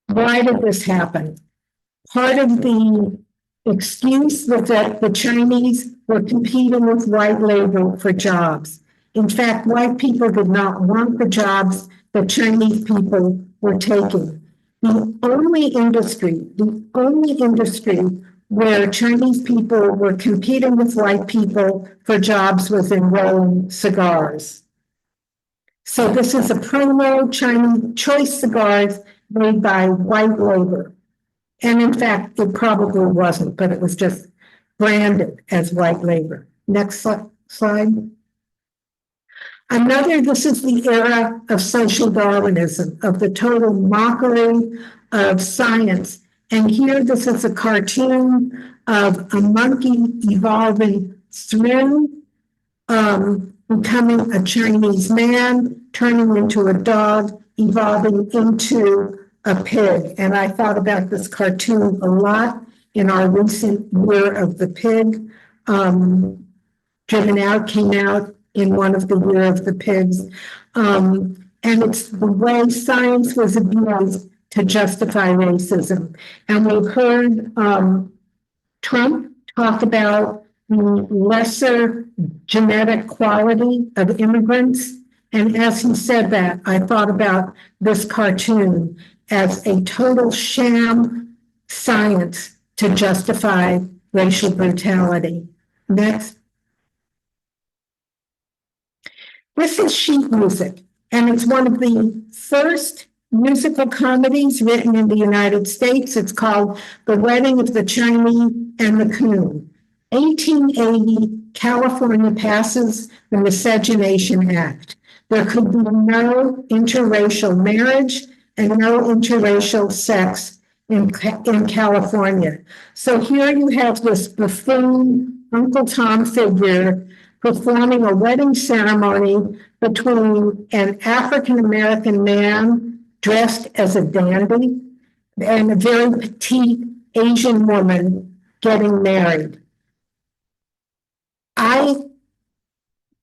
Why did this happen? Part of the excuse was that the Chinese were competing with white labor for jobs. In fact, white people did not want the jobs that Chinese people were taking. The only industry where Chinese people were competing with white people for jobs was in rolling cigars. So this is a promo Chinese choice cigars made by white labor. And in fact, it probably wasn't, but it was just branded as white labor. Next slide. This is the era of social Darwinism, of the total mockery of science. And here, this is a cartoon of a monkey evolving through becoming a Chinese man, turning into a dog, evolving into a pig. And I thought about this cartoon a lot in our recent Year of the Pig. Driven Out came out in one of the Year of the Pigs. And it's the way science was abused to justify racism. And we've heard Trump talk about the lesser genetic quality of immigrants. And as he said that, I thought about this cartoon as a total sham science to justify racial brutality. Next. This is sheet music, and it's one of the first musical comedies written in the United States. It's called The Wedding of the Chinese and the Coon. 1880, California passes the Miscegenation Act. There could be no interracial marriage and no interracial sex in California. So here you have this buffoon Uncle Tom figure performing a wedding ceremony between an African-American man dressed as a dandy and a very petite Asian woman getting married. I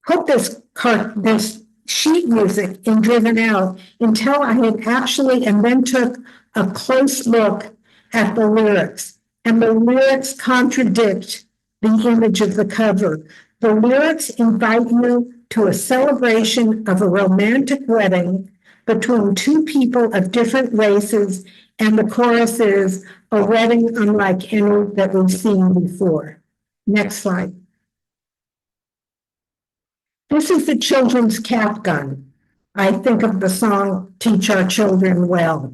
put this sheet music in Driven Out until I had actually, and then took a close look at the lyrics. And the lyrics contradict the image of the cover. The lyrics invite you to a celebration of a romantic wedding between two people of different races, and the chorus is a wedding unlike any that we've seen before. Next slide. This is the children's cap gun. I think of the song Teach Our Children Well.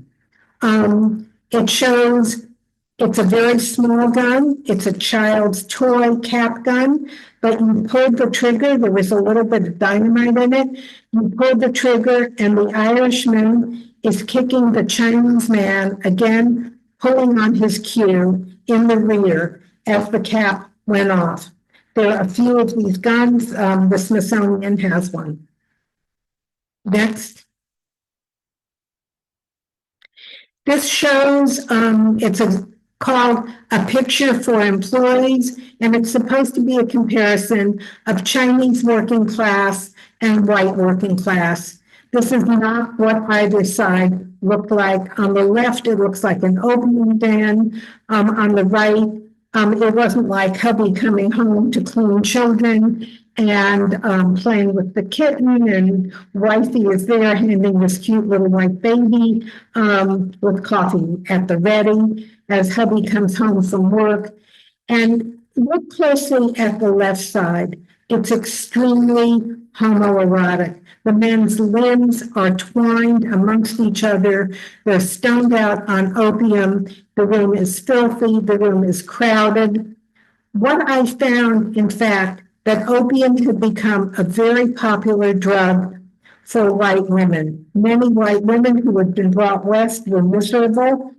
It shows it's a very small gun. It's a child's toy cap gun, but you pulled the trigger. There was a little bit of dynamite in it. You pulled the trigger, and the Irishman is kicking the Chinese man, again, pulling on his cue in the rear as the cap went off. There are a few of these guns. The Smithsonian has one. Next. This shows, called A Picture for Employees, and it's supposed to be a comparison of Chinese working class and white working class. This is not what either side looked like. On the left, it looks like an opium den. On the right, it wasn't like hubby coming home to clean children and playing with the kitten, and wifey is there handing this cute little white baby with coffee at the ready as hubby comes home from work. And look closely at the left side. It's extremely homoerotic. The men's limbs are twined amongst each other. They're stoned out on opium. The room is filthy. The room is crowded. What I found, in fact, that opium had become a very popular drug for white women. Many white women who had been brought west were miserable.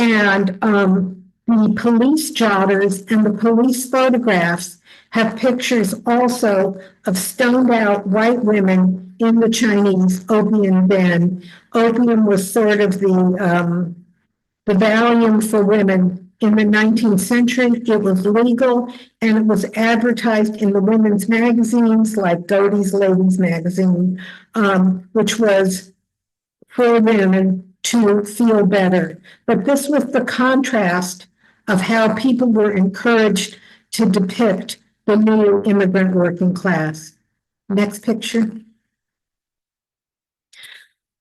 And the police jotters and the police photographs have pictures also of stoned out white women in the Chinese opium den. Opium was sort of the Valium for women. In the 19th century, it was legal, and it was advertised in the women's magazines like Doty's Ladies Magazine, which was for women to feel better. But this was the contrast of how people were encouraged to depict the new immigrant working class. Next picture.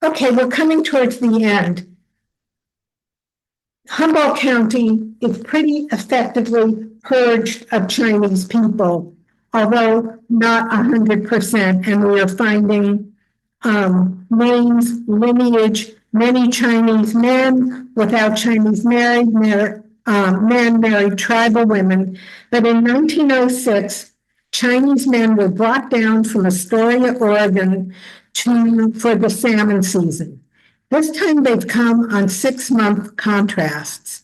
Okay, we're coming towards the end. Humboldt County is pretty effectively purged of Chinese people, although not 100%. And we are finding names, lineage, many Chinese men without Chinese men married tribal women. But in 1906, Chinese men were brought down from Astoria, Oregon for the salmon season. This time they've come on 6-month contracts,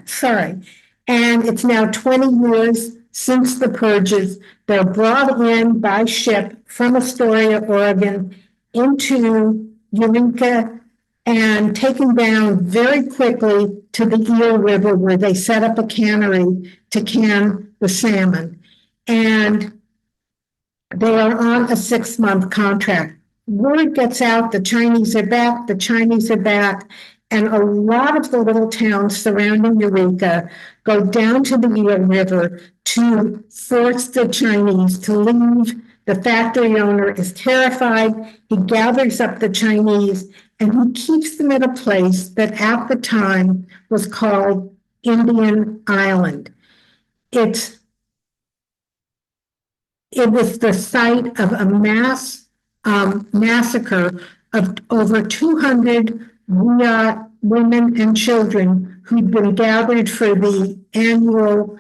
sorry. And it's now 20 years since the purges. They're brought in by ship from Astoria, Oregon into Eureka and taken down very quickly to the Eel River where they set up a cannery to can the salmon. And they are on a 6-month contract. Word gets out, the Chinese are back, the Chinese are back, and a lot of the little towns surrounding Eureka go down to the Eel River to force the Chinese to leave. The factory owner is terrified. He gathers up the Chinese and he keeps them at a place that at the time was called Indian Island. It was the site of a mass massacre of over 200 women and children who'd been gathered for the annual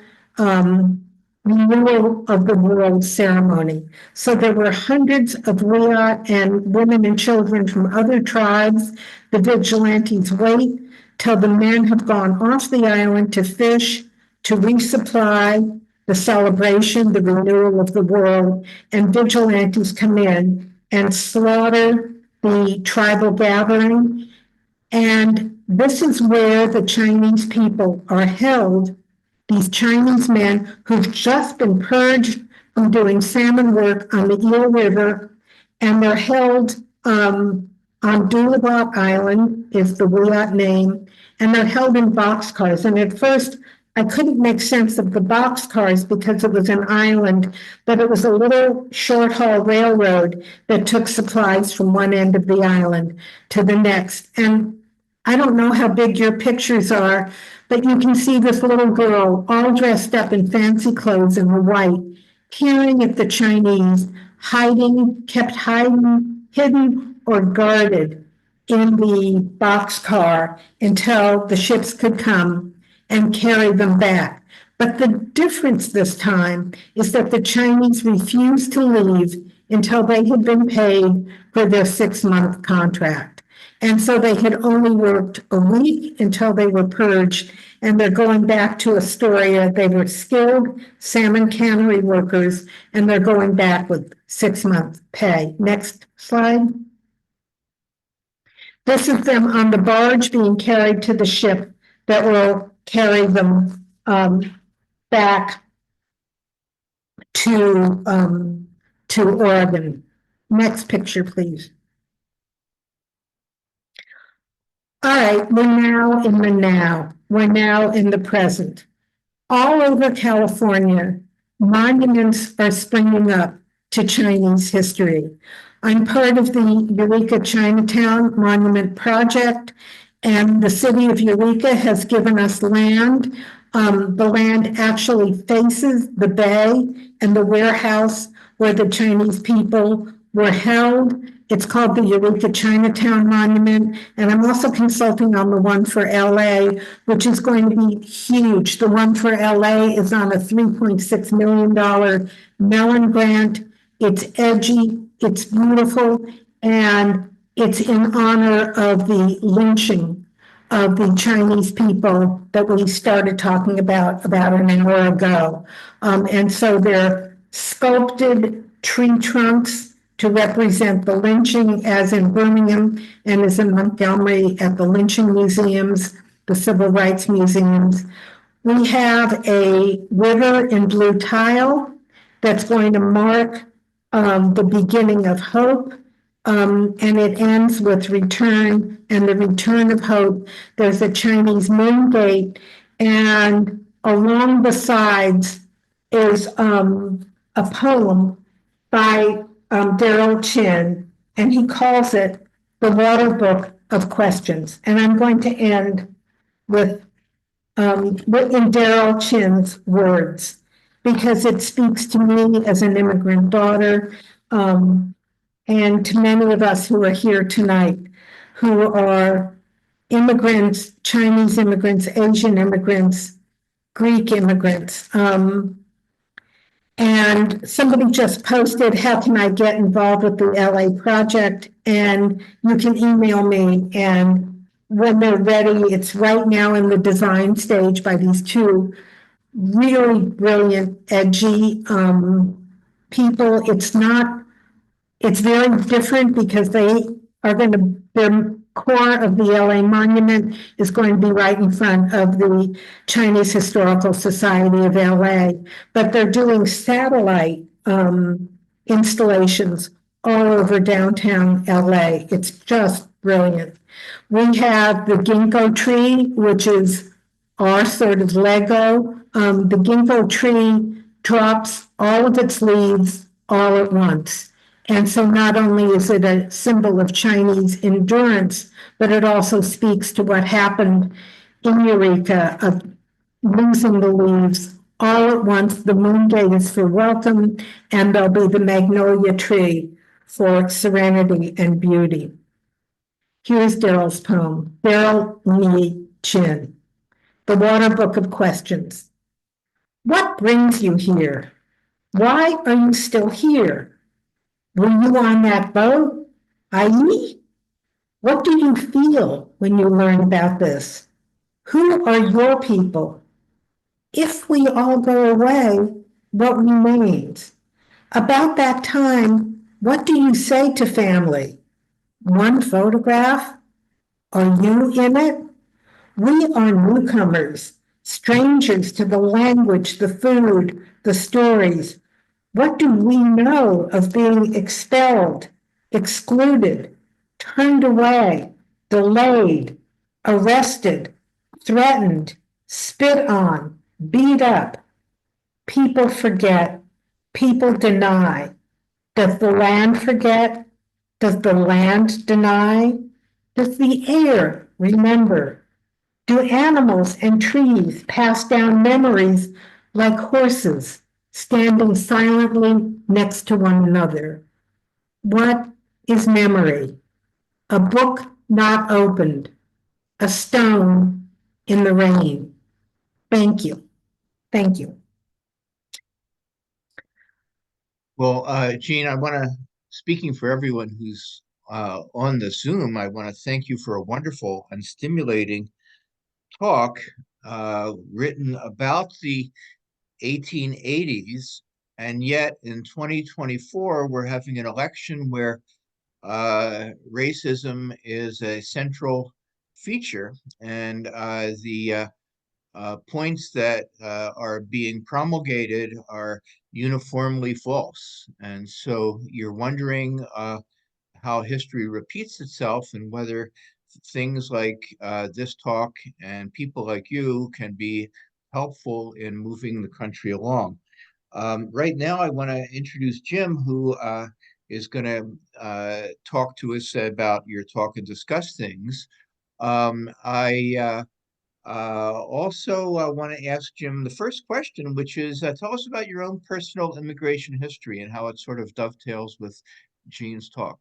renewal of the world ceremony. So there were hundreds of Wiyot and women and children from other tribes. The vigilantes wait till the men have gone off the island to fish, to resupply the celebration, the renewal of the world, and vigilantes come in and slaughter the tribal gathering. And this is where the Chinese people are held. These Chinese men who've just been purged from doing salmon work on the Eel River, and they're held on Dulabok Island, is the Wiyot name, and they're held in boxcars. And at first, I couldn't make sense of the boxcars because it was an island, but it was a little short haul railroad that took supplies from one end of the island to the next. And I don't know how big your pictures are, but you can see this little girl all dressed up in fancy clothes in the white, peering at the Chinese, kept hidden or guarded in the boxcar until the ships could come and carry them back. But the difference this time is that the Chinese refused to leave until they had been paid for their 6-month contract. And so they had only worked a week until they were purged, and they're going back to Astoria. They were skilled salmon cannery workers, and they're going back with 6-month pay. Next slide. This is them on the barge being carried to the ship that will carry them back to Oregon. Next picture, please. All right, we're now in the now. We're now in the present. All over California, monuments are springing up to Chinese history. I'm part of the Eureka Chinatown Monument Project, and the city of Eureka has given us land. The land actually faces the bay and the warehouse where the Chinese people were held. It's called the Eureka Chinatown Monument, and I'm also consulting on the one for LA, which is going to be huge. The one for LA is on a $3.6 million Mellon grant. It's edgy, it's beautiful, and it's in honor of the lynching of the Chinese people that we started talking about an hour ago. And so they're sculpted tree trunks to represent the lynching, as in Birmingham and as in Montgomery at the lynching museums, the civil rights museums. We have a river in blue tile that's going to mark the beginning of hope, and it ends with return and the return of hope. There's a Chinese moon gate, and along the sides is a poem by Daryl Chin, and he calls it the Water Book of Questions. And I'm going to end with in Daryl Chin's words, because it speaks to me as an immigrant daughter, and to many of us who are here tonight, who are immigrants, Chinese immigrants, Asian immigrants, Greek immigrants. And somebody just posted, how can I get involved with the LA project? And you can email me, and when they're ready, it's right now in the design stage by these two really brilliant, edgy people. It's very different because they are going to, their core of the LA monument is going to be right in front of the Chinese Historical Society of LA, but they're doing satellite installations all over downtown LA. It's just brilliant. We have the ginkgo tree, which is our sort of Lego. The ginkgo tree drops all of its leaves all at once. And so not only is it a symbol of Chinese endurance, but it also speaks to what happened in Eureka of losing the leaves all at once. The moon gate is for welcome, and there'll be the magnolia tree for serenity and beauty. Here's Daryl's poem, Daryl Ni Chin, The Water Book of Questions. What brings you here? Why are you still here? Were you on that boat? I.e., what do you feel when you learn about this? Who are your people? If we all go away, what remains? About that time, what do you say to family? One photograph? Are you in it? We are newcomers, strangers to the language, the food, the stories. What do we know of being expelled, excluded, turned away, delayed, arrested, threatened, spit on, beat up? People forget, people deny. Does the land forget? Does the land deny? Does the air remember? Do animals and trees pass down memories like horses standing silently next to one another? What is memory? A book not opened, a stone in the rain. Thank you. Thank you. Well, Jean, I want to, speaking for everyone who's on the Zoom, I want to thank you for a wonderful and stimulating talk written about the 1880s. And yet in 2024, we're having an election where racism is a central feature. And the points that are being promulgated are uniformly false. And so you're wondering how history repeats itself and whether things like this talk and people like you can be helpful in moving the country along. Right now, I want to introduce Jim, who is going to talk to us about your talk and discuss things. I also want to ask Jim the first question, which is tell us about your own personal immigration history and how it sort of dovetails with Jean's talk.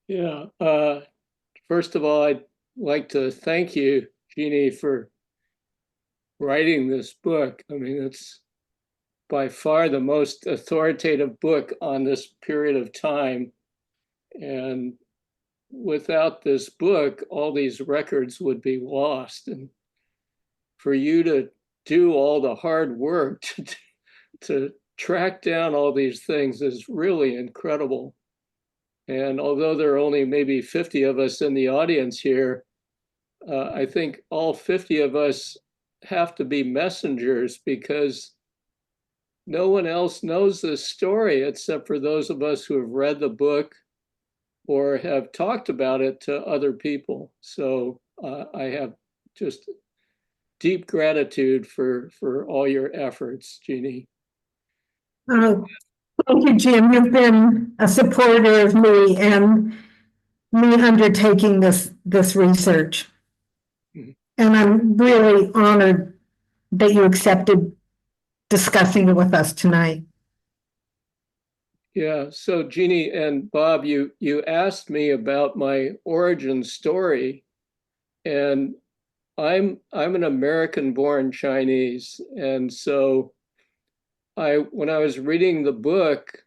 Yeah. First of all, I'd like to thank you, Jeannie, for writing this book. I mean, it's by far the most authoritative book on this period of time. And without this book, all these records would be lost. And for you to do all the hard work to track down all these things is really incredible. And although there are only maybe 50 of us in the audience here, I think all 50 of us have to be messengers because no one else knows this story except for those of us who have read the book or have talked about it to other people. So I have just deep gratitude for all your efforts, Jeannie. Thank you, Jim. You've been a supporter of me and me undertaking this research. And I'm really honored that you accepted discussing it with us tonight. Yeah, so Jeannie and Bob, you asked me about my origin story, and I'm an American-born Chinese, and so when I was reading the book,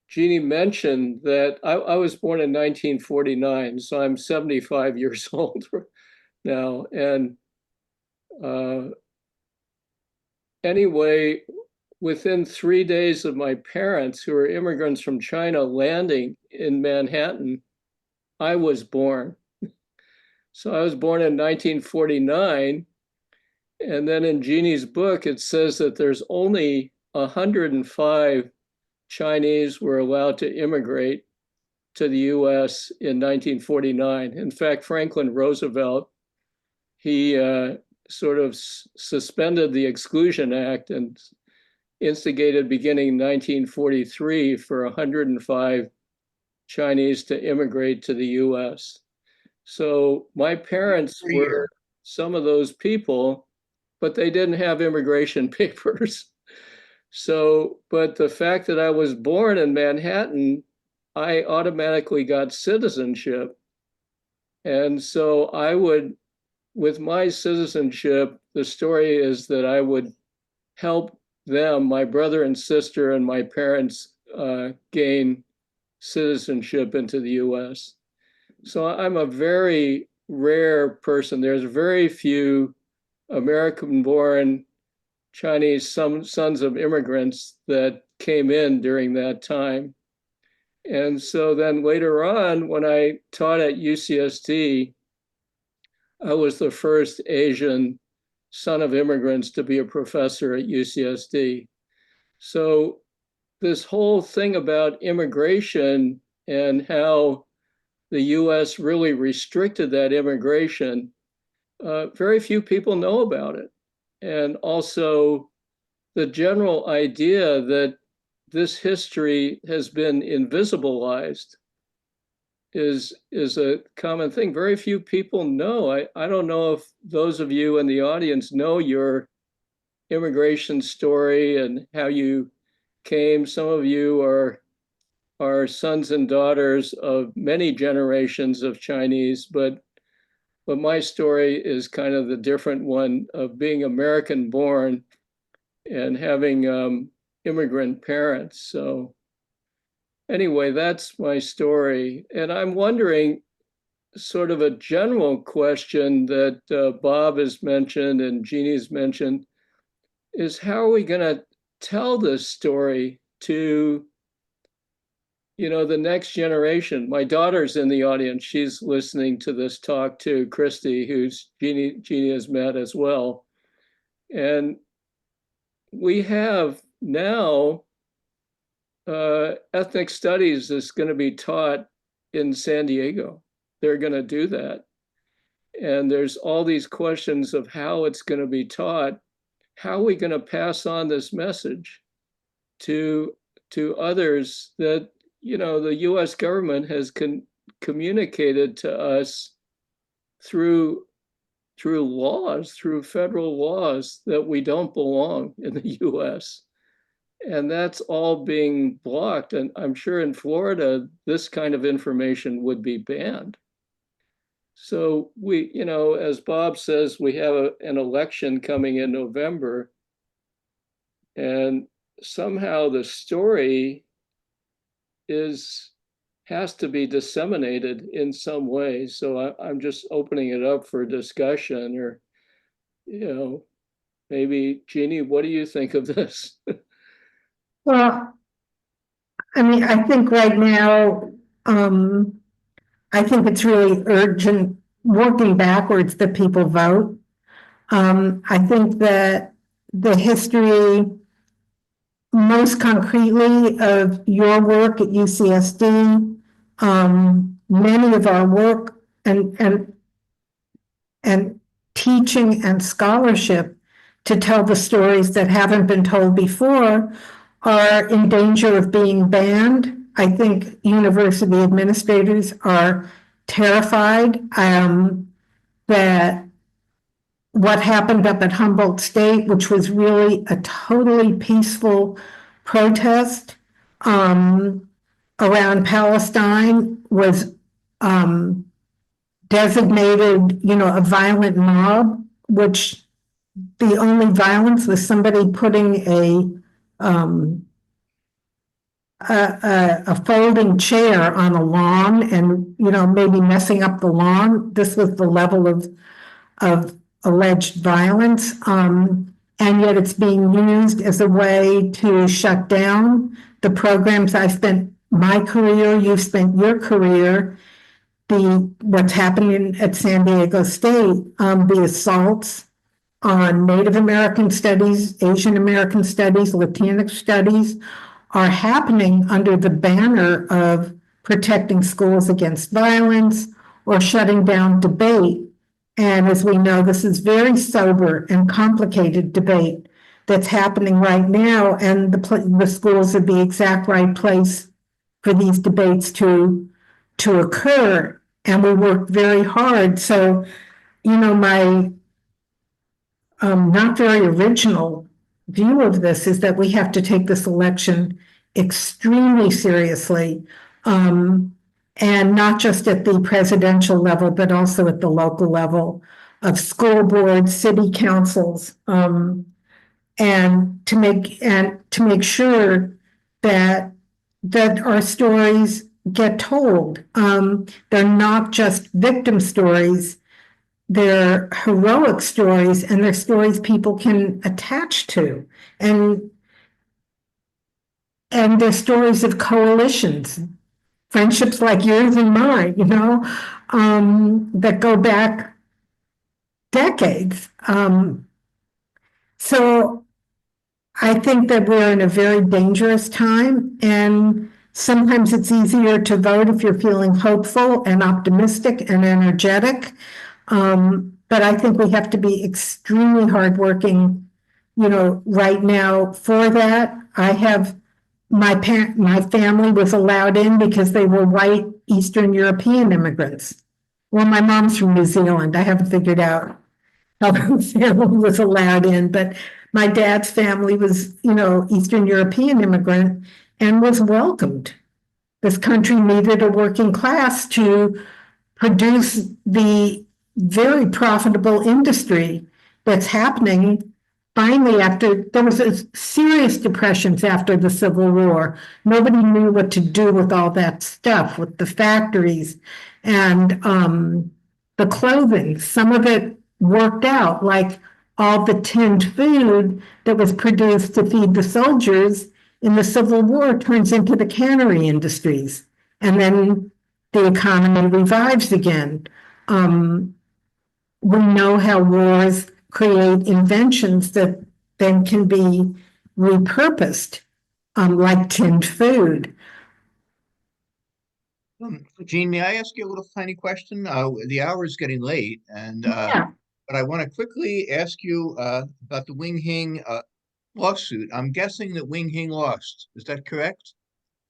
Jeannie mentioned that I was born in 1949, so I'm 75 years old now. And anyway, within 3 days of my parents, who were immigrants from China, landing in Manhattan, I was born. So I was born in 1949. And then in Jeannie's book, it says that there's only 105 Chinese were allowed to immigrate to the US in 1949. In fact, Franklin Roosevelt, he sort of suspended the Exclusion Act and instigated beginning 1943 for 105 Chinese to immigrate to the US. So my parents were some of those people, but they didn't have immigration papers. So, but the fact that I was born in Manhattan, I automatically got citizenship. And so I would, with my citizenship, the story is that I would help them, my brother and sister and my parents, gain citizenship into the US. So I'm a very rare person. There's very few American-born Chinese sons of immigrants that came in during that time. And so then later on, when I taught at UCSD, I was the first Asian son of immigrants to be a professor at UCSD. So this whole thing about immigration and how the US really restricted that immigration, very few people know about it. And also the general idea that this history has been invisibilized is a common thing. Very few people know. I don't know if those of you in the audience know your immigration story and how you came. Some of you are sons and daughters of many generations of Chinese, but my story is kind of the different one of being American born and having immigrant parents. So anyway, that's my story. And I'm wondering, sort of a general question that Bob has mentioned and Jeannie's mentioned, is how are we going to tell this story to the next generation? My daughter's in the audience. She's listening to this talk too, Christy, who's Jeannie has met as well. And we have now ethnic studies is going to be taught in San Diego. They're going to do that. And there's all these questions of how it's going to be taught. How are we going to pass on this message to others that the US government has communicated to us through laws, through federal laws, that we don't belong in the US. And that's all being blocked. And I'm sure in Florida, this kind of information would be banned. So we, as Bob says, we have an election coming in November. And somehow the story has to be disseminated in some way. So I'm just opening it up for discussion, or, maybe Jeannie, what do you think of this? Well, I mean, I think right now, I think it's really urgent, working backwards, that people vote. I think that the history, most concretely, of your work at UCSD, many of our work and teaching and scholarship to tell the stories that haven't been told before are in danger of being banned. I think university administrators are terrified that what happened up at Humboldt State, which was really a totally peaceful protest around Palestine, was designated, a violent mob, which the only violence was somebody putting a folding chair on a lawn and, maybe messing up the lawn. This was the level of alleged violence. And yet it's being used as a way to shut down the programs. I spent my career, you've spent your career, what's happening at San Diego State, the assaults on Native American studies, Asian American studies, Latino studies are happening under the banner of protecting schools against violence or shutting down debate. And as we know, this is very sober and complicated debate that's happening right now, and the schools are the exact right place for these debates to occur. And we work very hard. So, my not very original view of this is that we have to take this election extremely seriously, and not just at the presidential level, but also at the local level of school boards, city councils, and to make sure that our stories get told. They're not just victim stories. They're heroic stories, and they're stories people can attach to. And they're stories of coalitions, friendships like yours and mine, that go back decades. So I think that we're in a very dangerous time, and sometimes it's easier to vote if you're feeling hopeful and optimistic and energetic. But I think we have to be extremely hardworking, right now for that. I have my family was allowed in because they were white Eastern European immigrants. Well, my mom's from New Zealand. I haven't figured out how my family was allowed in, but my dad's family was, Eastern European immigrant and was welcomed. This country needed a working class to produce the very profitable industry that's happening finally after there was a serious depressions after the Civil War. Nobody knew what to do with all that stuff, with the factories and the clothing. Some of it worked out, like all the tinned food that was produced to feed the soldiers in the Civil War turns into the cannery industries. And then the economy revives again. We know how wars create inventions that then can be repurposed, like tinned food. Jean, may I ask you a little tiny question? The hour is getting late, and Yeah. but I want to quickly ask you about the Wing Hing lawsuit. I'm guessing that Wing Hing lost. Is that correct?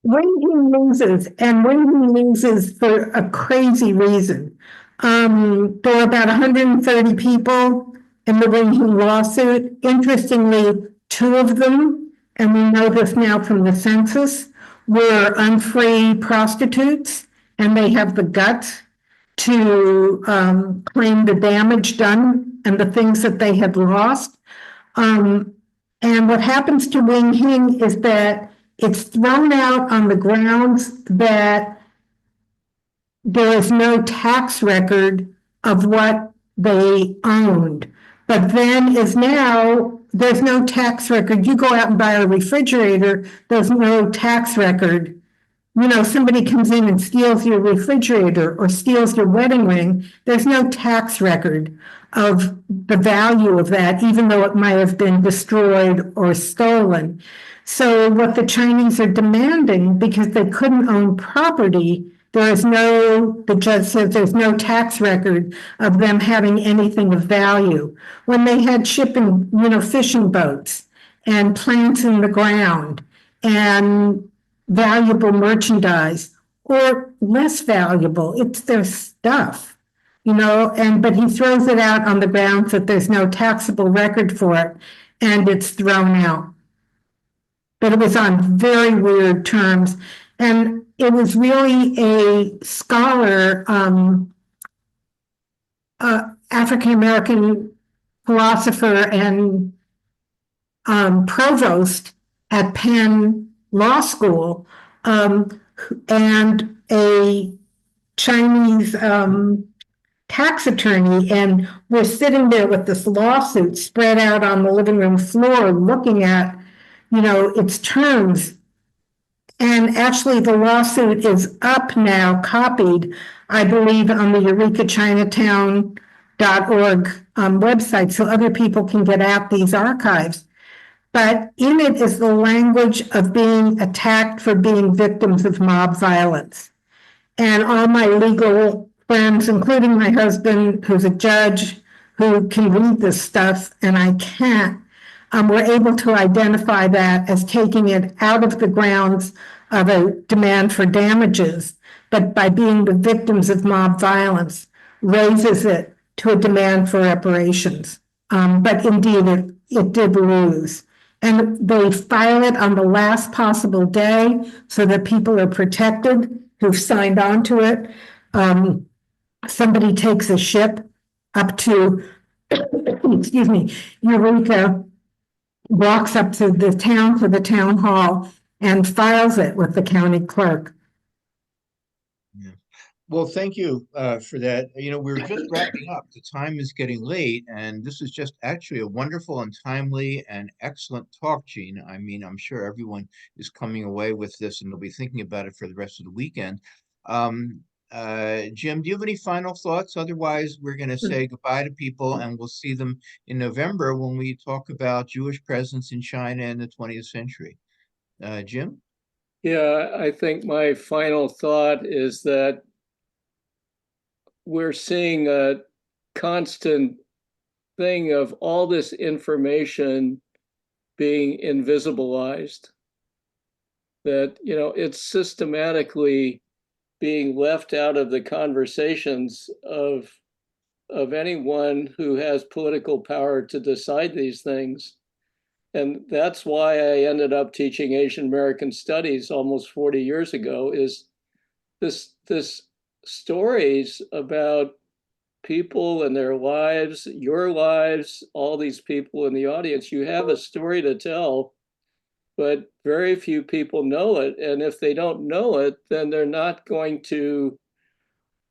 When he loses, and when he loses for a crazy reason. There were about 130 people in the Wing Hing lawsuit. Interestingly, two of them, and we know this now from the census, were unfree prostitutes, and they have the guts to claim the damage done and the things that they had lost. And what happens to Wing Hing is that it's thrown out on the grounds that there is no tax record of what they owned. But then there's no tax record. You go out and buy a refrigerator, there's no tax record. Somebody comes in and steals your refrigerator or steals your wedding ring, there's no tax record of the value of that, even though it might have been destroyed or stolen. So what the Chinese are demanding, because they couldn't own property, the judge says there's no tax record of them having anything of value. When they had shipping, fishing boats and plants in the ground and valuable merchandise or less valuable, it's their stuff, but he throws it out on the grounds that there's no taxable record for it and it's thrown out. But it was on very weird terms. And it was really a scholar, African American philosopher and provost at Penn Law School, and a Chinese tax attorney, and we're sitting there with this lawsuit spread out on the living room floor, looking at, its terms. And actually, the lawsuit is up now, copied, I believe, on the EurekaChinatown.org website, so other people can get at these archives. But in it is the language of being attacked for being victims of mob violence. And all my legal friends, including my husband, who's a judge, who can read this stuff, and I can't, were able to identify that as taking it out of the grounds of a demand for damages, but by being the victims of mob violence, raises it to a demand for reparations. But indeed, it did lose. And they file it on the last possible day so that people are protected who've signed on to it. Somebody takes a ship up to, excuse me, Eureka, walks up to the town for the town hall and files it with the county clerk. Yeah. Well, thank you for that. We're just wrapping up. The time is getting late, and this is just actually a wonderful and timely and excellent talk, Jean. I mean, I'm sure everyone is coming away with this and they'll be thinking about it for the rest of the weekend. Jim, do you have any final thoughts? Otherwise, we're going to say goodbye to people, and we'll see them in November when we talk about Jewish presence in China in the 20th century. Jim? Yeah, I think my final thought is that we're seeing a constant thing of all this information being invisibilized, that, it's systematically being left out of the conversations of anyone who has political power to decide these things. And that's why I ended up teaching Asian American studies almost 40 years ago, is this stories about people and their lives, your lives, all these people in the audience. You have a story to tell, but very few people know it. And if they don't know it, then they're not going to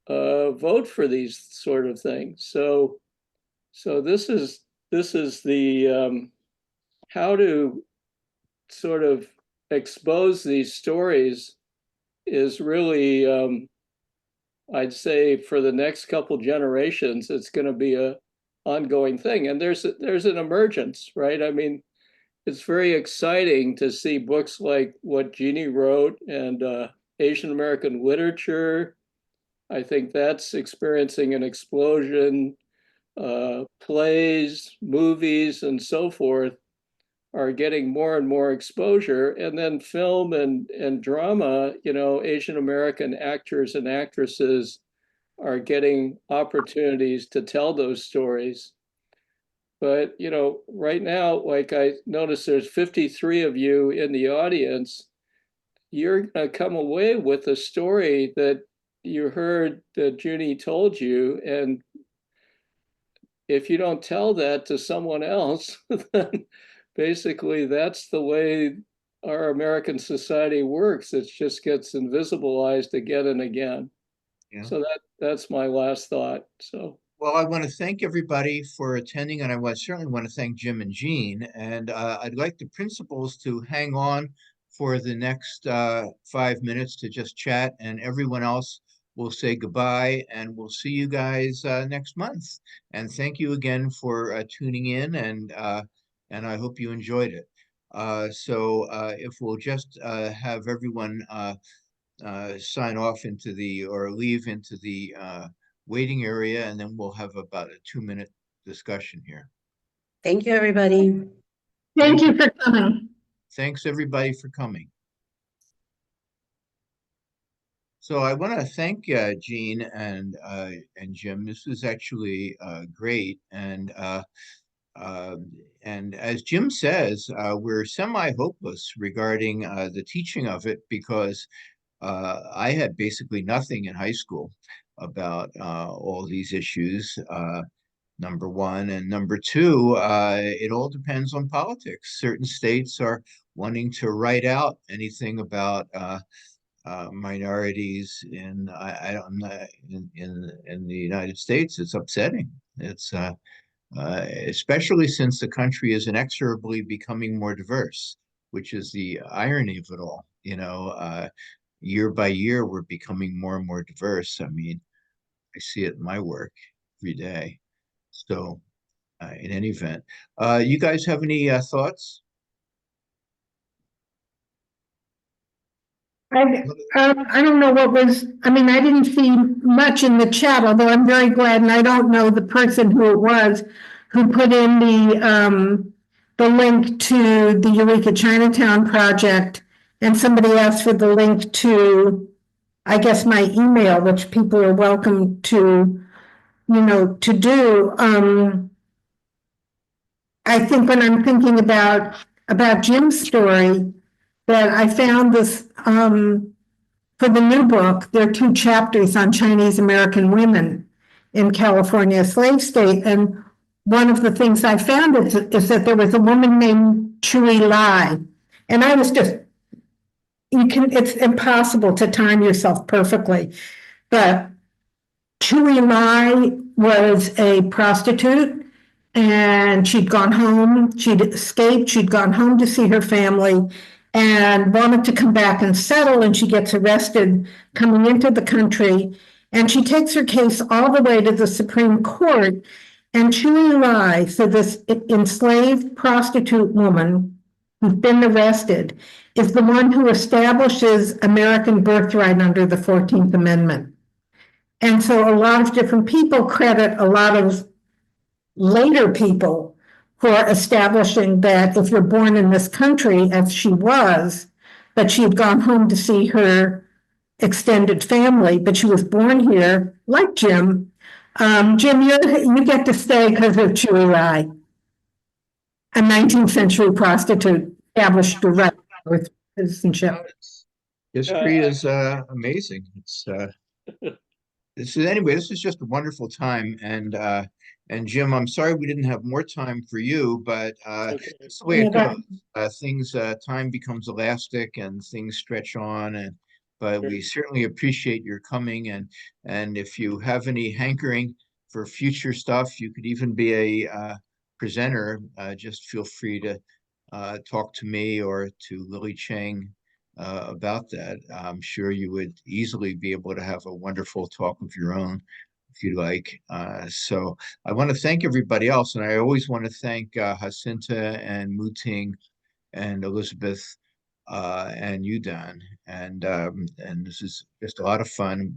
vote for these sort of things. So this is the how to sort of expose these stories is really, I'd say, for the next couple generations, it's going to be a ongoing thing. And there's an emergence, right? I mean, it's very exciting to see books like what Jeannie wrote and Asian American literature. I think that's experiencing an explosion. Plays, movies, and so forth are getting more and more exposure. And then film and drama, Asian American actors and actresses are getting opportunities to tell those stories. But, right now, like I noticed there's 53 of you in the audience. You're going to come away with a story that you heard that Junie told you. And if you don't tell that to someone else, then basically that's the way our American society works. It just gets invisibilized again and again. Yeah. So that's my last thought. So. Well, I want to thank everybody for attending, and certainly want to thank Jim and Jean. And I'd like the principals to hang on for the next 5 minutes to just chat, and everyone else will say goodbye, and we'll see you guys next month. And thank you again for tuning in, and I hope you enjoyed it. So if we'll just have everyone sign off or leave into the waiting area, and then we'll have about a 2-minute discussion here. Thank you, everybody. Thank you for coming. Thanks, everybody, for coming. So I want to thank Jean and Jim. This was actually great, and as Jim says, we're semi-hopeless regarding the teaching of it, because I had basically nothing in high school about all these issues. number one. And number two, it all depends on politics. Certain states are wanting to write out anything about minorities I don't know in the United States. It's upsetting. It's especially since the country is inexorably becoming more diverse, which is the irony of it all. Year by year, we're becoming more and more diverse. I mean, I see it in my work every day. So, in any event, you guys have any thoughts? I don't know what was, I mean, I didn't see much in the chat, although I'm very glad, and I don't know the person who it was who put in the link to the Eureka Chinatown project, and somebody asked for the link to, I guess, my email, which people are welcome to, to do. I think when I'm thinking about Jim's story, that I found this, for the new book, there are 2 chapters on Chinese American women in California, a slave state. And one of the things I found is that there was a woman named Chui Lai. And I was just, it's impossible to time yourself perfectly. But Chui Lai was a prostitute, and she'd gone home, she'd escaped, she'd gone home to see her family and wanted to come back and settle, and she gets arrested coming into the country, and she takes her case all the way to the Supreme Court. And Chui Lai, so this enslaved prostitute woman who's been arrested, is the one who establishes American birthright under the 14th Amendment. And so a lot of different people credit a lot of later people for establishing that if you're born in this country, as she was, but she had gone home to see her extended family, but she was born here, like Jim. Jim, you get to stay because of Chui Lai, a 19th century prostitute established direct with citizenship. History is amazing. This is just a wonderful time. And Jim, I'm sorry we didn't have more time for you, but that's the way it goes. Time becomes elastic and things stretch on. But we certainly appreciate your coming. And if you have any hankering for future stuff, you could even be a presenter. Just feel free to talk to me or to Lily Chang about that. I'm sure you would easily be able to have a wonderful talk of your own if you like. So I want to thank everybody else, and I always want to thank Jacinta and Muting and Elizabeth and you, Dan. And this is just a lot of fun.